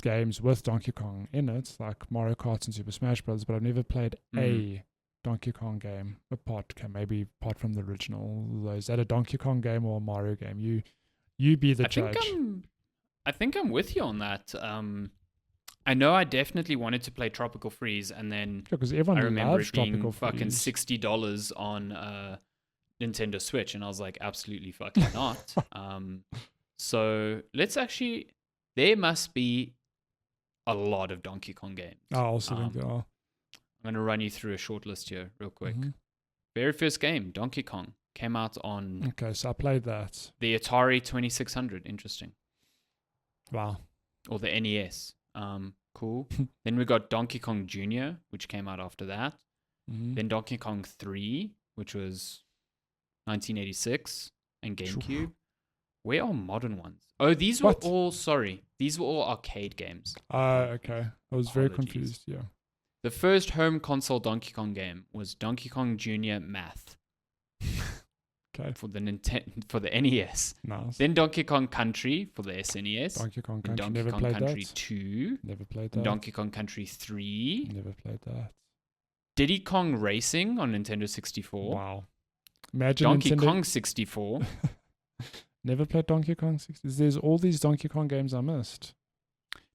Speaker 2: games with Donkey Kong in it, like Mario Kart and Super Smash Bros., but I've never played a Donkey Kong game apart from the original. Is that a Donkey Kong game or a Mario game? You be the judge.
Speaker 1: I think I'm with you on that. I know I definitely wanted to play Tropical Freeze, and then
Speaker 2: because everyone
Speaker 1: I remember
Speaker 2: loves
Speaker 1: it being
Speaker 2: Tropical
Speaker 1: fucking
Speaker 2: Freeze.
Speaker 1: $60 on Nintendo Switch, and I was like, absolutely fucking not. So let's actually. There must be a lot of Donkey Kong games.
Speaker 2: I also think there are.
Speaker 1: I'm going to run you through a short list here real quick.
Speaker 2: Mm-hmm.
Speaker 1: Very first game, Donkey Kong, came out on...
Speaker 2: Okay, so I played that.
Speaker 1: The Atari 2600. Interesting.
Speaker 2: Wow.
Speaker 1: Or the NES. Cool. Then we got Donkey Kong Jr., which came out after that.
Speaker 2: Mm-hmm.
Speaker 1: Then Donkey Kong 3, which was 1986, and GameCube. Where are modern ones? Oh, these were these were all arcade games.
Speaker 2: Okay. I was very confused, yeah.
Speaker 1: The first home console Donkey Kong game was Donkey Kong Jr. Math.
Speaker 2: Okay.
Speaker 1: For the NES.
Speaker 2: Nice.
Speaker 1: Then Donkey Kong Country for the SNES.
Speaker 2: Donkey Kong Country.
Speaker 1: Donkey
Speaker 2: Never
Speaker 1: Kong
Speaker 2: played
Speaker 1: Country
Speaker 2: that.
Speaker 1: 2.
Speaker 2: Never played that.
Speaker 1: Donkey Kong Country 3.
Speaker 2: Never played that.
Speaker 1: Diddy Kong Racing on Nintendo 64.
Speaker 2: Wow. Imagine
Speaker 1: Donkey Kong 64.
Speaker 2: Never played Donkey Kong 64. There's all these Donkey Kong games I missed.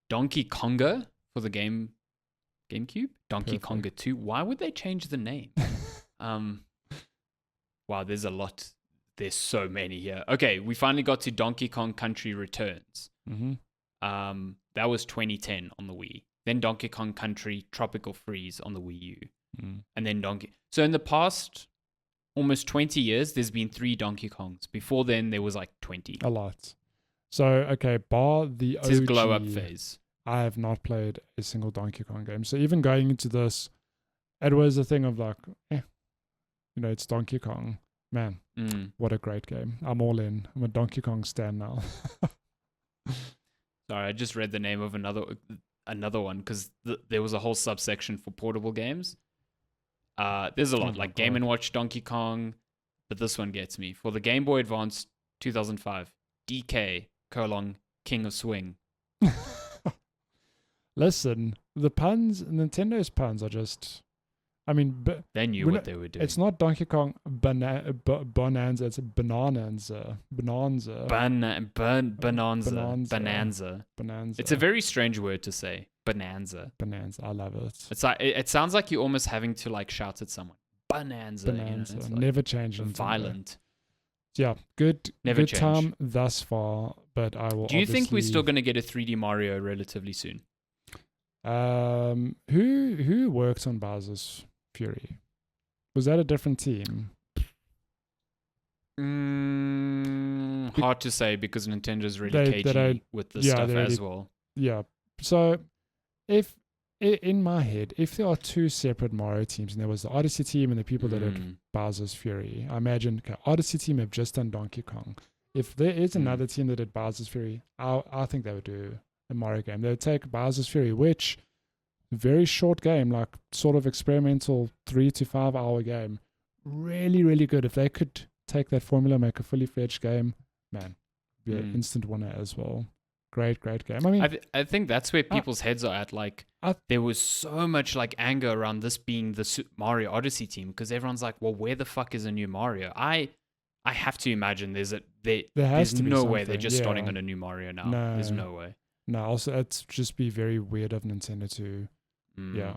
Speaker 1: Donkey Konga for the GameCube. Donkey
Speaker 2: Perfect.
Speaker 1: Konga 2. Why would they change the name? Wow, there's a lot. There's so many here. Okay, we finally got to Donkey Kong Country Returns.
Speaker 2: Mm-hmm.
Speaker 1: That was 2010 on the Wii. Then Donkey Kong Country Tropical Freeze on the Wii U. And then So in the past almost 20 years, there's been 3 Donkey Kongs. Before then, there was like 20.
Speaker 2: A lot. So, okay, bar the
Speaker 1: It's his glow up phase.
Speaker 2: I have not played a single Donkey Kong game. So even going into this, it was a thing of like, it's Donkey Kong. Man, what a great game. I'm all in. I'm a Donkey Kong stan now.
Speaker 1: Sorry, I just read the name of another one because there was a whole subsection for portable games. There's a lot, like Game & Watch Donkey Kong, but this one gets me. For the Game Boy Advance 2005, DK, King of Swing.
Speaker 2: Listen, the puns, Nintendo's puns are just... I mean...
Speaker 1: They knew what they were doing.
Speaker 2: It's not Donkey Kong Bonanza, it's Bonanza. Bonanza.
Speaker 1: Bonanza. It's a very strange word to say. Bonanza.
Speaker 2: I love it.
Speaker 1: It's like it sounds like you're almost having to like shout at someone. Bonanza.
Speaker 2: Like never change.
Speaker 1: Violent.
Speaker 2: Yeah, good
Speaker 1: Never
Speaker 2: time thus far, but I will.
Speaker 1: Do you think we're still going to get a 3D Mario relatively soon?
Speaker 2: Who worked on Bowser's Fury? Was that a different team?
Speaker 1: Hard to say because Nintendo's really cagey with this stuff as well. Yeah.
Speaker 2: So, if in my head, if there are 2 separate Mario teams, and there was the Odyssey team and the people that did Bowser's Fury, I imagine Odyssey team have just done Donkey Kong. If there is another team that did Bowser's Fury, I think they would do a Mario game. They would take Bowser's Fury, which very short game, like sort of experimental 3 to 5 hour game, really, really good. If they could take that formula, make a fully fledged game, man, be an instant winner as well. Great game. I mean,
Speaker 1: I think that's where people's heads are at. Like, there was so much like anger around this being the Mario Odyssey team because everyone's like, well, where the fuck is a new Mario? I have to imagine there's no way they're just starting on a new Mario now. No. There's no way.
Speaker 2: No, also it'd just be very weird of Nintendo to,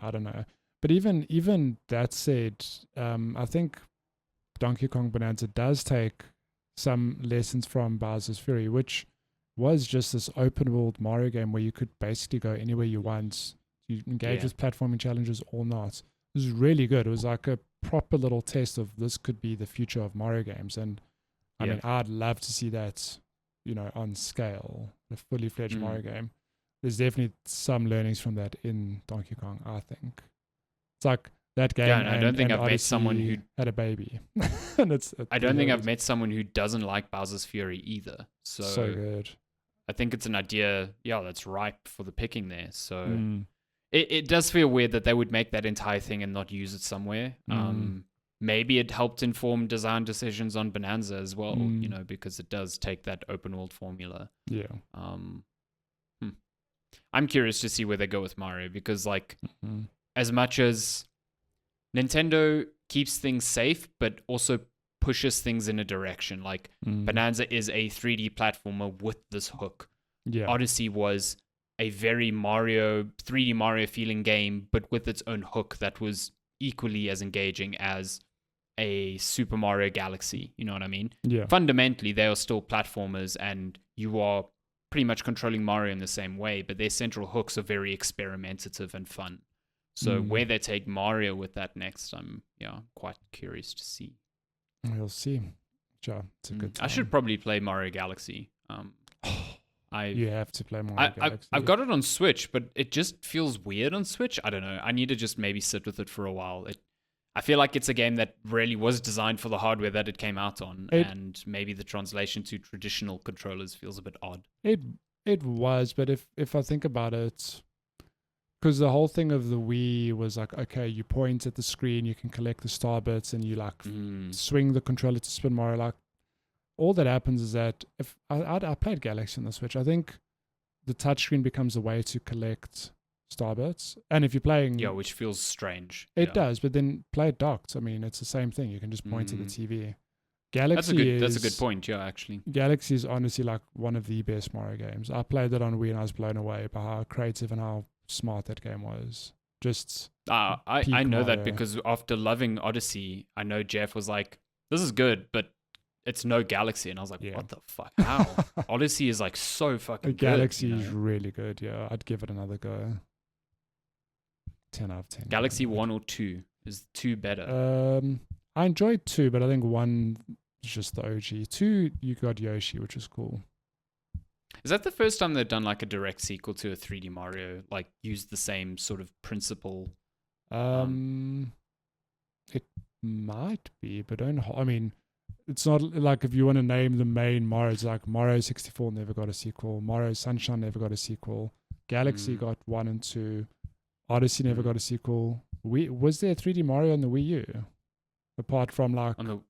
Speaker 2: I don't know. But even that said, I think Donkey Kong Bonanza does take some lessons from Bowser's Fury, which was just this open world Mario game where you could basically go anywhere you want. You engage with platforming challenges or not. It was really good. It was like a proper little test of this could be the future of Mario games. And I mean, I'd love to see that, on scale, a fully fledged Mario game. There's definitely some learnings from that in Donkey Kong, I think. It's like that game.
Speaker 1: Yeah, and I don't think I've met someone who
Speaker 2: had a baby. And
Speaker 1: I don't think I've met someone who doesn't like Bowser's Fury either.
Speaker 2: So good.
Speaker 1: I think it's an idea, that's ripe for the picking there. So it does feel weird that they would make that entire thing and not use it somewhere. Maybe it helped inform design decisions on Bonanza as well, because it does take that open world formula.
Speaker 2: Yeah.
Speaker 1: I'm curious to see where they go with Mario because, like, as much as Nintendo keeps things safe, but also pushes things in a direction. Like, Bonanza is a 3D platformer with this hook.
Speaker 2: Yeah.
Speaker 1: Odyssey was a very 3D Mario feeling game, but with its own hook that was equally as engaging as a Super Mario Galaxy. You know what I mean?
Speaker 2: Yeah.
Speaker 1: Fundamentally, they are still platformers, and you are pretty much controlling Mario in the same way, but their central hooks are very experimentative and fun. So where they take Mario with that next, I'm quite curious to see.
Speaker 2: We'll see. Sure, it's a good time.
Speaker 1: I should probably play Mario Galaxy.
Speaker 2: You have to play Mario Galaxy.
Speaker 1: I've got it on Switch, but it just feels weird on Switch. I don't know. I need to just maybe sit with it for a while. I feel like it's a game that really was designed for the hardware that it came out on, and maybe the translation to traditional controllers feels a bit odd.
Speaker 2: It was, but if I think about it, because the whole thing of the Wii was like, okay, you point at the screen, you can collect the star bits, and you like swing the controller to spin Mario. Like, all that happens is that if I played Galaxy on the Switch, I think the touchscreen becomes a way to collect star bits. And if you're playing...
Speaker 1: Yeah, which feels strange.
Speaker 2: It does, but then play it docked. I mean, it's the same thing. You can just point to the TV. Galaxy
Speaker 1: that's a good point, actually.
Speaker 2: Galaxy is honestly like one of the best Mario games. I played it on Wii and I was blown away by how creative and how smart that game was. Just
Speaker 1: I know that because after loving Odyssey, I know Jeff was like, this is good, but it's no Galaxy. And I was like, what the fuck? How? Odyssey is like so fucking
Speaker 2: Galaxy
Speaker 1: good.
Speaker 2: is really good, I'd give it another go. 10 out of 10.
Speaker 1: Galaxy 1 or 2? Is 2 better?
Speaker 2: I enjoyed 2, but I think 1 is just the OG. 2, you got Yoshi, which is cool.
Speaker 1: Is that the first time they've done like a direct sequel to a 3D Mario, like used the same sort of principle?
Speaker 2: It might be, but I mean, it's not like if you want to name the main Mario, it's like Mario 64 never got a sequel, Mario Sunshine never got a sequel, Galaxy got 1 and 2, Odyssey never got a sequel. Was there a 3D Mario on the Wii U? Apart from like
Speaker 1: on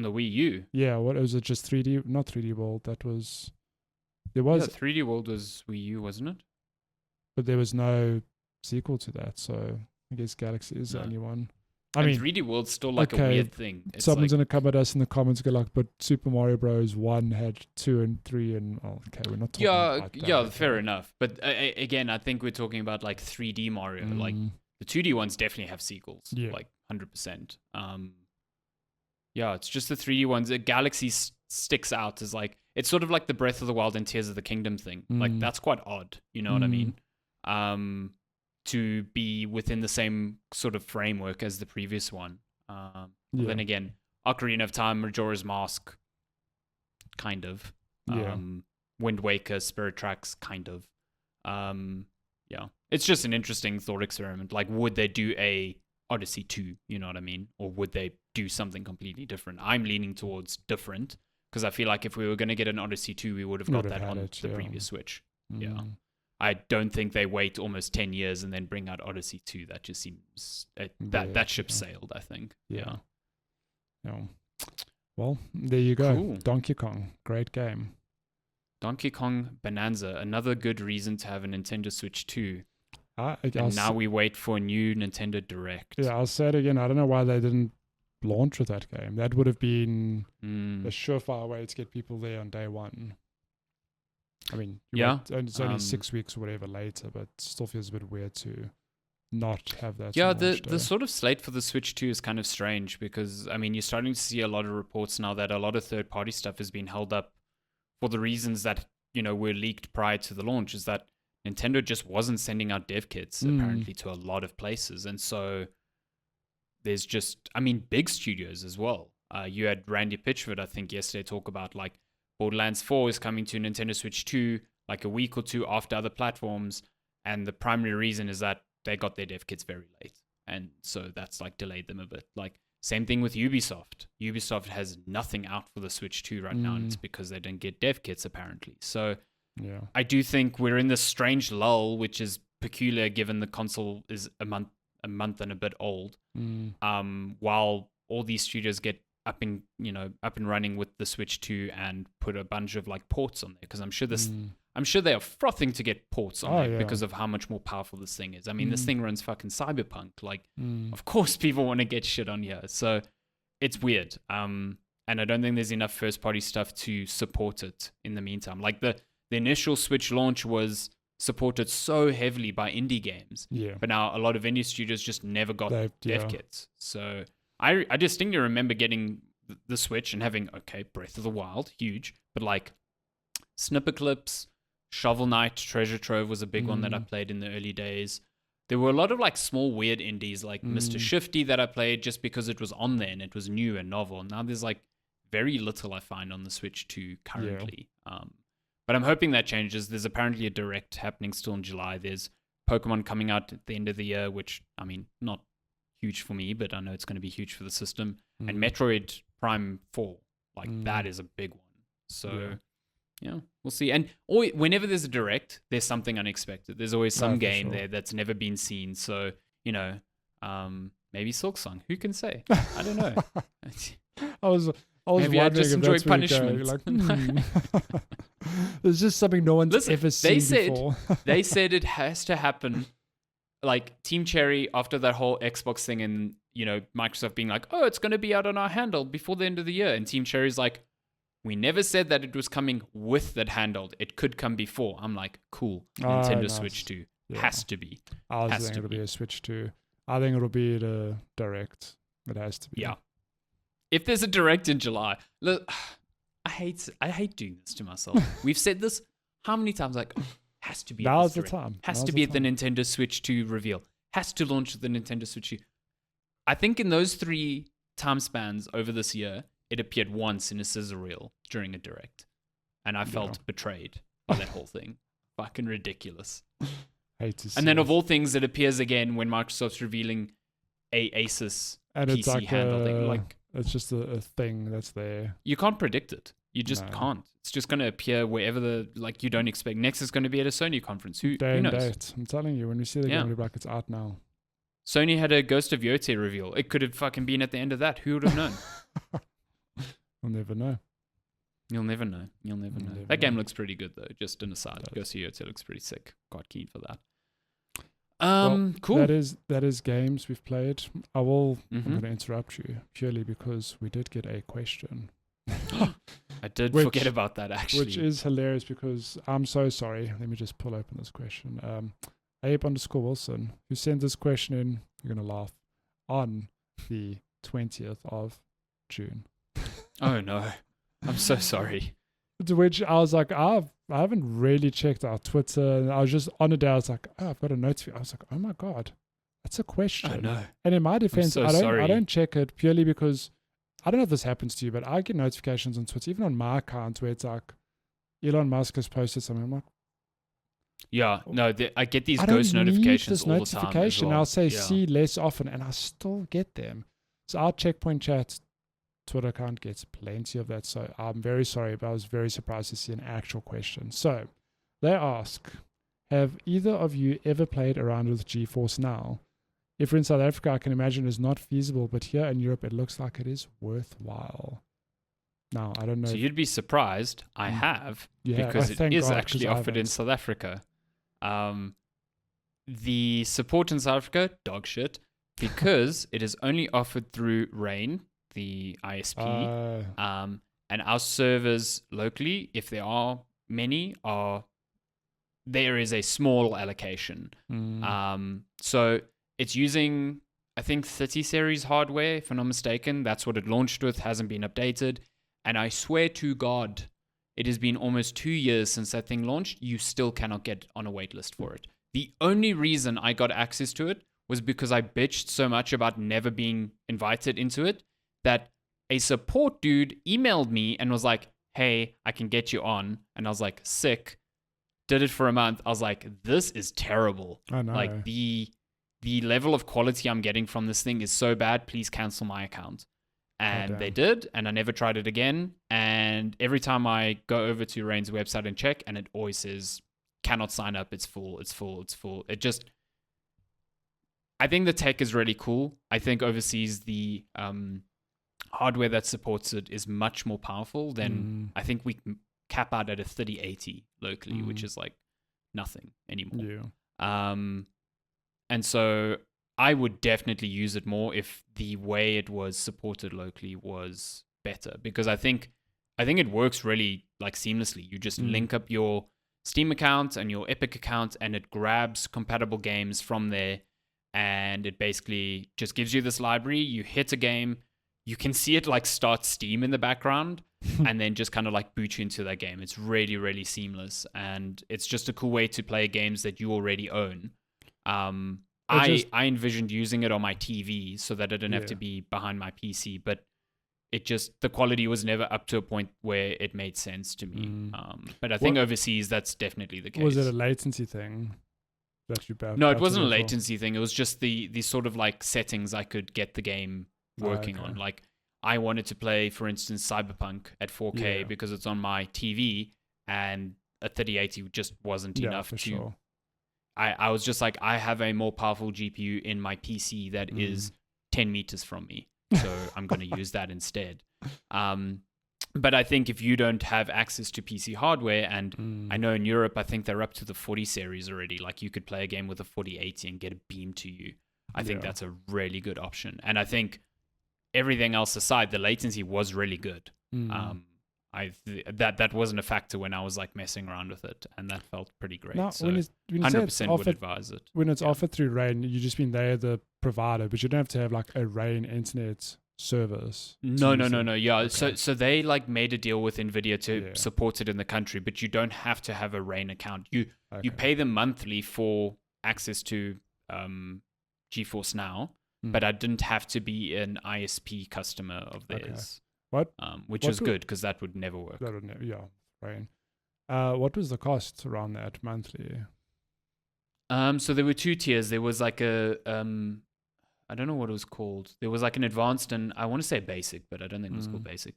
Speaker 1: the Wii U?
Speaker 2: Yeah, what was it? Just 3D? Not 3D World. There was
Speaker 1: 3D World was Wii U, wasn't it?
Speaker 2: But there was no sequel to that, so I guess Galaxy is the only one. I mean,
Speaker 1: 3D World's still like a weird thing. It's
Speaker 2: someone's gonna come at us in the comments and go like, but Super Mario Bros. 1 had 2 and 3 and okay, we're not talking about that.
Speaker 1: Yeah, fair enough. But again, I think we're talking about like 3D Mario. Like the 2D ones definitely have sequels, like 100%. It's just the 3D ones. Galaxy sticks out as like, it's sort of like the Breath of the Wild and Tears of the Kingdom thing. Like that's quite odd. You know what I mean? To be within the same sort of framework as the previous one. Then again, Ocarina of Time, Majora's Mask, kind of. Wind Waker, Spirit Tracks, kind of. It's just an interesting thought experiment. Like, would they do a Odyssey 2? You know what I mean? Or would they do something completely different? I'm leaning towards different because I feel like if we were going to get an Odyssey 2, we would have got that on the previous Switch. Yeah. I don't think they wait almost 10 years and then bring out Odyssey 2. That just seems... that ship sailed, I think.
Speaker 2: Yeah. Yeah. Well, there you go.
Speaker 1: Cool.
Speaker 2: Donkey Kong, great game.
Speaker 1: Donkey Kong Bananza, another good reason to have a Nintendo Switch 2. And now we wait for a new Nintendo Direct.
Speaker 2: Yeah, I'll say it again. I don't know why they didn't launch with that game. That would have been a surefire way to get people there on day one. I mean, it's only 6 weeks or whatever later, but still feels a bit weird to not have that.
Speaker 1: Yeah, the sort of slate for the Switch 2 is kind of strange because, I mean, you're starting to see a lot of reports now that a lot of third-party stuff has been held up for the reasons that, were leaked prior to the launch, is that Nintendo just wasn't sending out dev kits, apparently, to a lot of places. And so there's just, big studios as well. You had Randy Pitchford, I think, yesterday talk about, like, Borderlands 4 is coming to Nintendo Switch 2, like, a week or two after other platforms. And the primary reason is that they got their dev kits very late. And so that's, like, delayed them a bit. Like, same thing with Ubisoft. Ubisoft has nothing out for the Switch 2 right now, and it's because they didn't get dev kits, apparently. So
Speaker 2: yeah,
Speaker 1: I do think we're in this strange lull, which is peculiar given the console is a month and a bit old. While all these studios get up and running with the Switch 2 and put a bunch of like ports on there, because I'm sure they are frothing to get ports on there because of how much more powerful this thing is. I mean, this thing runs fucking Cyberpunk. Like, of course people want to get shit on here. So it's weird. And I don't think there's enough first-party stuff to support it in the meantime. Like, the initial Switch launch was supported so heavily by indie games.
Speaker 2: Yeah.
Speaker 1: But now a lot of indie studios just never got dev kits. So I distinctly remember getting the Switch and having, Breath of the Wild, huge. But like Snipper Clips, Shovel Knight, Treasure Trove was a big one that I played in the early days. There were a lot of like small weird indies like Mr. Shifty that I played just because it was on there and it was new and novel. Now there's like very little I find on the Switch 2 currently. But I'm hoping that changes. There's apparently a Direct happening still in July. There's Pokemon coming out at the end of the year, which, not huge for me, but I know it's going to be huge for the system. And Metroid Prime 4, that is a big one. So, we'll see. And whenever there's a Direct, there's something unexpected. There's always some game there that's never been seen. So, maybe Silksong. Who can say? I don't know.
Speaker 2: I was
Speaker 1: maybe I just enjoy punishment.
Speaker 2: There's just something no one's ever seen before.
Speaker 1: They said it has to happen. Like Team Cherry, after that whole Xbox thing and, Microsoft being like, it's going to be out on our handheld before the end of the year. And Team Cherry's like, we never said that it was coming with that handheld. It could come before. I'm like, cool. Nintendo nice. Switch 2. Yeah. Has to be.
Speaker 2: I was thinking it'll be a Switch 2. I think it'll be the Direct. It has to be.
Speaker 1: Yeah. If there's a Direct in July, look, I hate doing this to myself. We've said this how many times? Like, has to be.
Speaker 2: Now's the time.
Speaker 1: Has to be at the Nintendo Switch 2 reveal. Has to launch the Nintendo Switch 2. I think in those 3 time spans over this year, it appeared once in a scissor reel during a Direct, and I felt betrayed by that whole thing. Fucking ridiculous.
Speaker 2: Hate to see
Speaker 1: and then of all things, it appears again when Microsoft's revealing a Asus
Speaker 2: and
Speaker 1: PC
Speaker 2: it's like
Speaker 1: handle thing. Like,
Speaker 2: it's just a thing that's there.
Speaker 1: You can't predict it. You just can't. It's just going to appear wherever you don't expect. Next is going to be at a Sony conference. Who knows?
Speaker 2: Date. I'm telling you, when we see the game, we'll be like, it's out now.
Speaker 1: Sony had a Ghost of Yotei reveal. It could have fucking been at the end of that. Who would have known?
Speaker 2: We'll never know.
Speaker 1: You'll never know. That game looks pretty good, though. Just an aside. Ghost of Yotei looks pretty sick. Quite keen for that. Cool.
Speaker 2: That is games we've played. I'm going to interrupt you purely because we did get a question.
Speaker 1: I did forget about that, actually.
Speaker 2: Which is hilarious because I'm so sorry. Let me just pull open this question. Abe_Wilson, who sent this question in, you're going to laugh, on the 20th of June.
Speaker 1: Oh, no. I'm so sorry.
Speaker 2: To which I was like, I haven't really checked our Twitter. And I was just on a day, I was like, I've got a notification. I was like, oh my God, that's a question.
Speaker 1: Oh, no.
Speaker 2: And in my defense,
Speaker 1: so
Speaker 2: I don't check it purely because I don't know if this happens to you, but I get notifications on Twitter, even on my account, where it's like Elon Musk has posted something. I'm like,
Speaker 1: yeah, no, I get these ghost notifications all the time. As well.
Speaker 2: I'll say see less often, and I still get them. So our Checkpoint Chat Twitter account gets plenty of that. So I'm very sorry, but I was very surprised to see an actual question. So they ask, have either of you ever played around with GeForce Now? if you're in South Africa, I can imagine it's not feasible, but here in Europe, it looks like it is worthwhile. Now, I don't know.
Speaker 1: So you'd be surprised. I have, because it is actually offered in South Africa. The support in South Africa, dog shit, because it is only offered through Rain, the ISP. And our servers locally, if there are many, there is a small allocation. So it's using, I think, 30 series hardware, if I'm not mistaken. That's what it launched with, hasn't been updated. And I swear to God, it has been almost 2 years since that thing launched. You still cannot get on a wait list for it. The only reason I got access to it was because I bitched so much about never being invited into it that a support dude emailed me and was like, hey, I can get you on. And I was like, sick. Did it for a month. I was like, this is terrible.
Speaker 2: I know.
Speaker 1: Like the level of quality I'm getting from this thing is so bad. Please cancel my account. And they did, and I never tried it again. And every time I go over to Rain's website and check, and it always says, cannot sign up, it's full, it's full, it's full. I think the tech is really cool. I think overseas the hardware that supports it is much more powerful than I think we can cap out at a 3080 locally, which is like nothing anymore. Yeah. And so I would definitely use it more if the way it was supported locally was better, because I think it works really like seamlessly. You just link up your Steam account and your Epic account, and it grabs compatible games from there, and it basically just gives you this library. You hit a game, you can see it like start Steam in the background, and then just kind of like boot you into that game. It's really, really seamless, and it's just a cool way to play games that you already own. I envisioned using it on my TV so that I didn't have to be behind my PC, but the quality was never up to a point where it made sense to me. But I think overseas, that's definitely the case.
Speaker 2: Was it a latency thing that you bought?
Speaker 1: No, it wasn't a latency thing. It was just the sort of like settings I could get the game working on. Like I wanted to play, for instance, Cyberpunk at 4K because it's on my TV, and a 3080 just wasn't enough to... Sure. I was just like, I have a more powerful GPU in my PC that is 10 meters from me. So I'm going to use that instead. But I think if you don't have access to PC hardware, and I know in Europe, I think they're up to the 40 series already. Like you could play a game with a 4080 and get it beamed to you. I think that's a really good option. And I think everything else aside, the latency was really good. That wasn't a factor when I was like messing around with it, and that felt pretty great. Now, so when 100% would advise it.
Speaker 2: When it's offered through Rain, you just mean they're the provider, but you don't have to have like a Rain internet service.
Speaker 1: No. Yeah, okay. So they like made a deal with Nvidia to support it in the country, but you don't have to have a Rain account. You pay them monthly for access to GeForce Now, but I didn't have to be an ISP customer of theirs. Which is good, because that would never work.
Speaker 2: Rain. What was the cost around that monthly?
Speaker 1: So there were two tiers. There was like a I don't know what it was called. There was like an advanced, and I want to say basic, but I don't think it was called basic.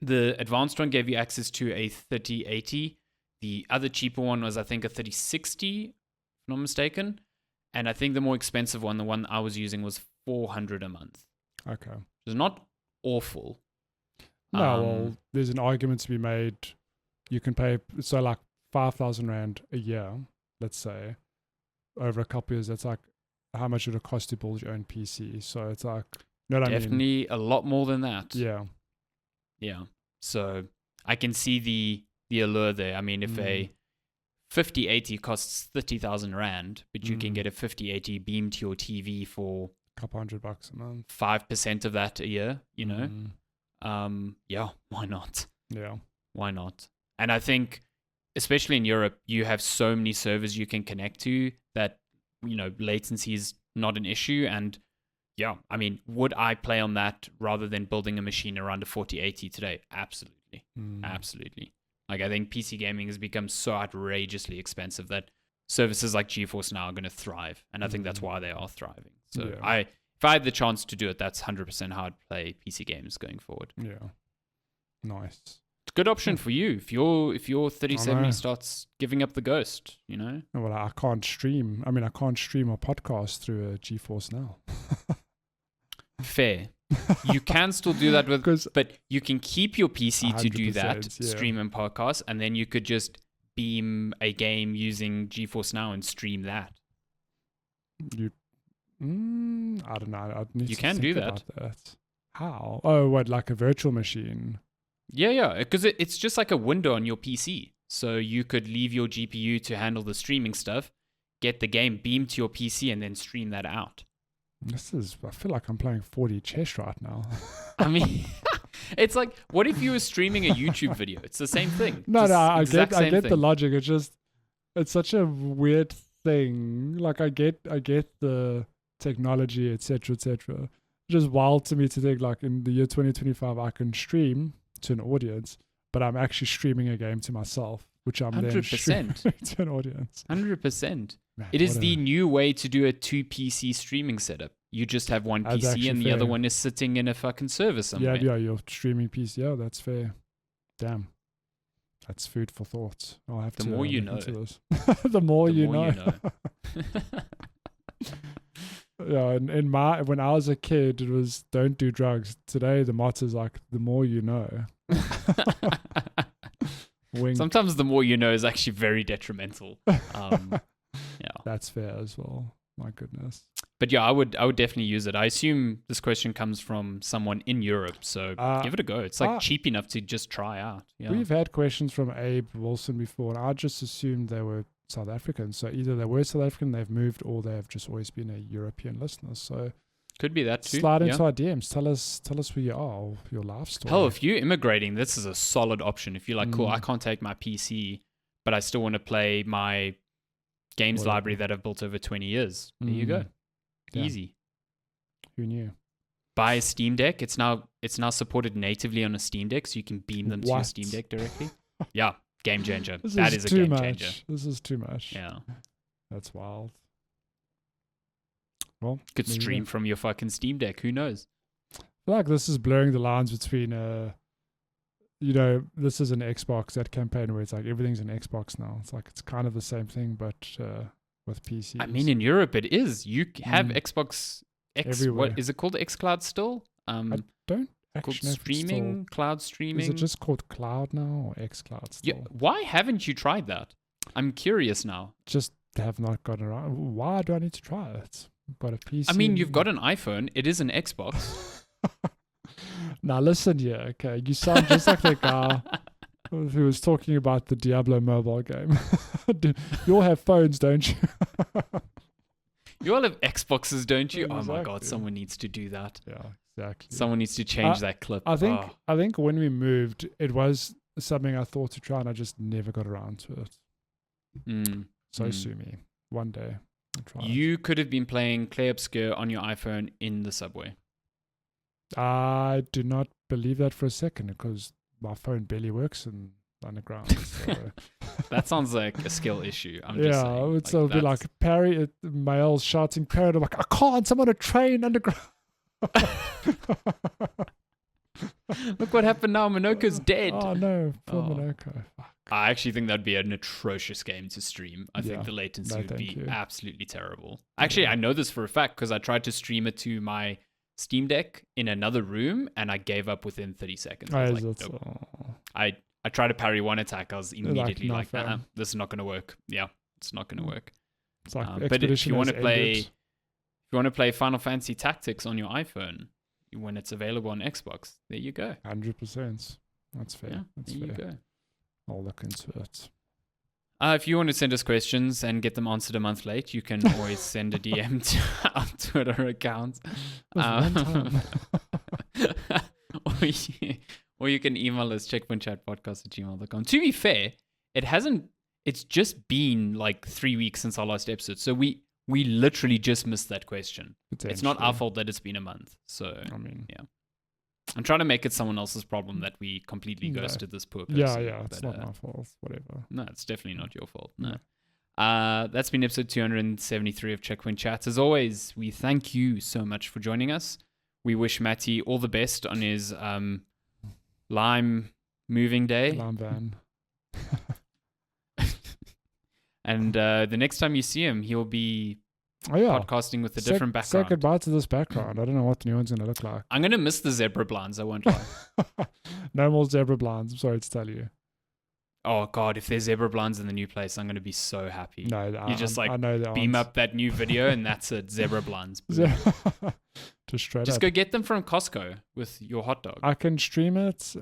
Speaker 1: The advanced one gave you access to a 3080. The other cheaper one was, I think, a 3060, if I'm not mistaken. And I think the more expensive one, the one I was using, was $400 a month.
Speaker 2: Okay.
Speaker 1: It's not awful.
Speaker 2: No, well, there's an argument to be made. You can pay, so like 5,000 Rand a year, let's say, over a couple of years. That's like how much it would cost to build your own PC. So it's like, you know what
Speaker 1: definitely
Speaker 2: I mean?
Speaker 1: A lot more than that.
Speaker 2: Yeah.
Speaker 1: So I can see the allure there. I mean, if a 5080 costs 30,000 Rand, but you can get a 5080 beamed to your TV for
Speaker 2: couple $100 a month,
Speaker 1: 5% of that a year, you know, why not?
Speaker 2: Yeah,
Speaker 1: why not? And I think, especially in Europe, you have so many servers you can connect to that, you know, latency is not an issue. And I mean, would I play on that rather than building a machine around a 4080 today? Absolutely. Like, I think PC gaming has become so outrageously expensive that services like GeForce Now are going to thrive, and I think that's why they are thriving. So if I had the chance to do it, that's 100% how I'd play PC games going forward.
Speaker 2: Yeah, nice.
Speaker 1: good option for you if your 3070
Speaker 2: know.
Speaker 1: starts giving up the ghost, you know.
Speaker 2: Well, I can't stream. I mean, I can't stream a podcast through a GeForce Now.
Speaker 1: Fair. You can still do that with,
Speaker 2: 'Cause
Speaker 1: but you can keep your PC to do that,
Speaker 2: 100%, yeah.
Speaker 1: stream and podcast, and then you could just beam a game using GeForce Now and stream that.
Speaker 2: I don't know. I'd need
Speaker 1: You
Speaker 2: to
Speaker 1: can
Speaker 2: think
Speaker 1: do that.
Speaker 2: about that. How? Oh, what, like a virtual machine?
Speaker 1: Yeah, because it's just like a window on your PC. So you could leave your GPU to handle the streaming stuff, get the game beamed to your PC, and then stream that out.
Speaker 2: I feel like I'm playing 4D chess right now.
Speaker 1: I mean, it's like, what if you were streaming a YouTube video? It's the same thing.
Speaker 2: No,
Speaker 1: Just
Speaker 2: I
Speaker 1: exact
Speaker 2: get
Speaker 1: same
Speaker 2: the
Speaker 1: thing.
Speaker 2: logic. It's such a weird thing. Like I get the technology, etc., etc. It's just wild to me to think like in the year 2025 I can stream to an audience, but I'm actually streaming a game to myself, which I'm then
Speaker 1: 100%.
Speaker 2: streaming to an audience.
Speaker 1: 100%.
Speaker 2: Man,
Speaker 1: It is
Speaker 2: what
Speaker 1: the
Speaker 2: a-
Speaker 1: new way to do a 2 PC streaming setup. You just have one
Speaker 2: That's
Speaker 1: PC
Speaker 2: actually
Speaker 1: and the other
Speaker 2: fair.
Speaker 1: one is sitting in a fucking server somewhere.
Speaker 2: Yeah, you're streaming PC. Yeah, that's fair. Damn. That's food for thought. I'll have
Speaker 1: The
Speaker 2: to
Speaker 1: more you
Speaker 2: look into
Speaker 1: know.
Speaker 2: this. The more you know. Yeah, and when I was a kid, it was don't do drugs. Today, the motto is like, the more you know. Wink.
Speaker 1: Sometimes the more you know is actually very detrimental. Yeah.
Speaker 2: That's fair as well. My goodness.
Speaker 1: But yeah, I would definitely use it. I assume this question comes from someone in Europe, so give it a go. It's like cheap enough to just try out. Yeah.
Speaker 2: We've had questions from Abe Wilson before, and I just assumed they were South African. So either they were South African, they've moved, or they've just always been a European listener. So
Speaker 1: Could be that too.
Speaker 2: slide into
Speaker 1: yeah.
Speaker 2: our DMs. Tell us who you are, or your life story.
Speaker 1: Hell, if you're immigrating, this is a solid option. If you're like, cool, I
Speaker 2: Mm.
Speaker 1: can't take my PC, but I still want to play my games
Speaker 2: Whatever.
Speaker 1: library that I've built over 20 years. There you go.
Speaker 2: Yeah.
Speaker 1: Easy.
Speaker 2: Who knew?
Speaker 1: Buy a Steam Deck. It's now supported natively on a Steam Deck, so you can beam them to your
Speaker 2: What?
Speaker 1: Steam Deck directly. Yeah, game changer.
Speaker 2: This
Speaker 1: That
Speaker 2: is
Speaker 1: is a
Speaker 2: too
Speaker 1: game
Speaker 2: much.
Speaker 1: changer.
Speaker 2: This is too much.
Speaker 1: Yeah.
Speaker 2: That's wild. Well,
Speaker 1: Could
Speaker 2: maybe
Speaker 1: stream
Speaker 2: not.
Speaker 1: from your fucking Steam Deck. Who knows?
Speaker 2: I feel like this is blurring the lines between this is an Xbox, that campaign where it's like everything's an Xbox now. It's like it's kind of the same thing, but with PCs.
Speaker 1: I mean, in Europe, it is. You have Xbox X.
Speaker 2: Everywhere.
Speaker 1: What is it called? XCloud still?
Speaker 2: I don't
Speaker 1: Called
Speaker 2: actually know if it's
Speaker 1: streaming, cloud
Speaker 2: still,
Speaker 1: streaming.
Speaker 2: is it just called Cloud now or XCloud
Speaker 1: Yeah.
Speaker 2: still?
Speaker 1: Why haven't you tried that? I'm curious now.
Speaker 2: Just have not gotten around. Why do I need to try it? I've got a PC.
Speaker 1: I mean, you've got an iPhone. It is an Xbox.
Speaker 2: Now listen here, okay? You sound just like that guy who was talking about the Diablo mobile game. You all have phones, don't you?
Speaker 1: You all have Xboxes, don't you? Oh my god,
Speaker 2: Exactly.
Speaker 1: someone needs to do that.
Speaker 2: Yeah, exactly.
Speaker 1: Someone needs to change that clip.
Speaker 2: I think
Speaker 1: Oh.
Speaker 2: I think when we moved, it was something I thought to try, and I just never got around to it. So sue me. One day, I'll try it.
Speaker 1: You could have been playing Clay Obscure on your iPhone in the subway.
Speaker 2: I do not believe that for a second because my phone barely works in underground. So.
Speaker 1: That sounds like a skill issue. I'm just saying.
Speaker 2: Yeah, it'll be like Parry, males shouting Parry. I'm like, I can't. I'm on a train underground.
Speaker 1: Look what happened now. Minoko's dead.
Speaker 2: Oh no, poor
Speaker 1: Oh.
Speaker 2: Minoko. Fuck.
Speaker 1: I actually think that'd be an atrocious game to stream. I
Speaker 2: Yeah.
Speaker 1: think the latency
Speaker 2: No,
Speaker 1: would be
Speaker 2: thank you.
Speaker 1: absolutely terrible. Actually, I know this for a fact because I tried to stream it to my Steam Deck in another room and I gave up within 30 seconds. I was like, nope. I tried to parry one attack. I was immediately
Speaker 2: no,
Speaker 1: like,
Speaker 2: fam.
Speaker 1: this is not going to work. Yeah, it's not going to work.
Speaker 2: It's like
Speaker 1: But if
Speaker 2: Expedition
Speaker 1: you want to
Speaker 2: has
Speaker 1: play,
Speaker 2: ended.
Speaker 1: if you want to play Final Fantasy Tactics on your iPhone when it's available on Xbox, there you go.
Speaker 2: 100%. That's fair.
Speaker 1: Yeah,
Speaker 2: That's
Speaker 1: there you
Speaker 2: fair.
Speaker 1: go.
Speaker 2: I'll look into it.
Speaker 1: If you want to send us questions and get them answered a month late, you can always send a DM to our Twitter account.
Speaker 2: One time.
Speaker 1: or you can email us checkpointchatpodcast@gmail.com. To be fair, it's just been like 3 weeks since our last episode. So we literally just missed that question. It's not our
Speaker 2: Potentially.
Speaker 1: fault that it's been a month. So
Speaker 2: I mean,
Speaker 1: I'm trying to make it someone else's problem that we completely
Speaker 2: No.
Speaker 1: ghosted this poor
Speaker 2: yeah,
Speaker 1: person.
Speaker 2: it's not my fault. Whatever.
Speaker 1: No, it's definitely not your fault.
Speaker 2: No.
Speaker 1: No. That's been episode 273 of Checkpoint Chats. As always, we thank you so much for joining us. We wish Matty all the best on his Lime moving day.
Speaker 2: Alarm van.
Speaker 1: And the next time you see him, he'll be podcasting with a different background.
Speaker 2: Say goodbye to this background. I don't know what the new one's going to look like.
Speaker 1: I'm going to miss the zebra blinds, I won't lie.
Speaker 2: No more zebra blinds. I'm sorry to tell you.
Speaker 1: Oh, God, if there's zebra blinds in the new place, I'm going to be so happy.
Speaker 2: No,
Speaker 1: you just
Speaker 2: I know
Speaker 1: beam up that new video and that's it. Zebra blinds.
Speaker 2: Just
Speaker 1: go get them from Costco with your hot dog.
Speaker 2: I can stream it.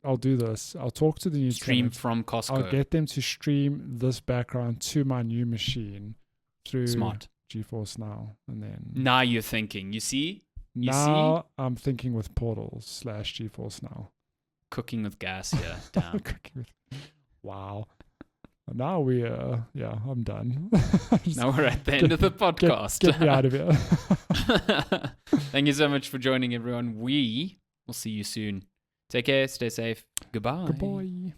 Speaker 2: I'll do this. I'll talk to the new
Speaker 1: stream
Speaker 2: tenants.
Speaker 1: From Costco.
Speaker 2: I'll get them to stream this background to my new machine through
Speaker 1: Smart.
Speaker 2: GeForce Now, and then
Speaker 1: now you're thinking. You see?
Speaker 2: I'm thinking with Portals / GeForce Now.
Speaker 1: Cooking with gas here. Damn.
Speaker 2: Wow. Now I'm done.
Speaker 1: Now we're at the end of the podcast.
Speaker 2: Get me out of here.
Speaker 1: Thank you so much for joining, everyone. We will see you soon. Take care. Stay safe. Goodbye.
Speaker 2: Goodbye.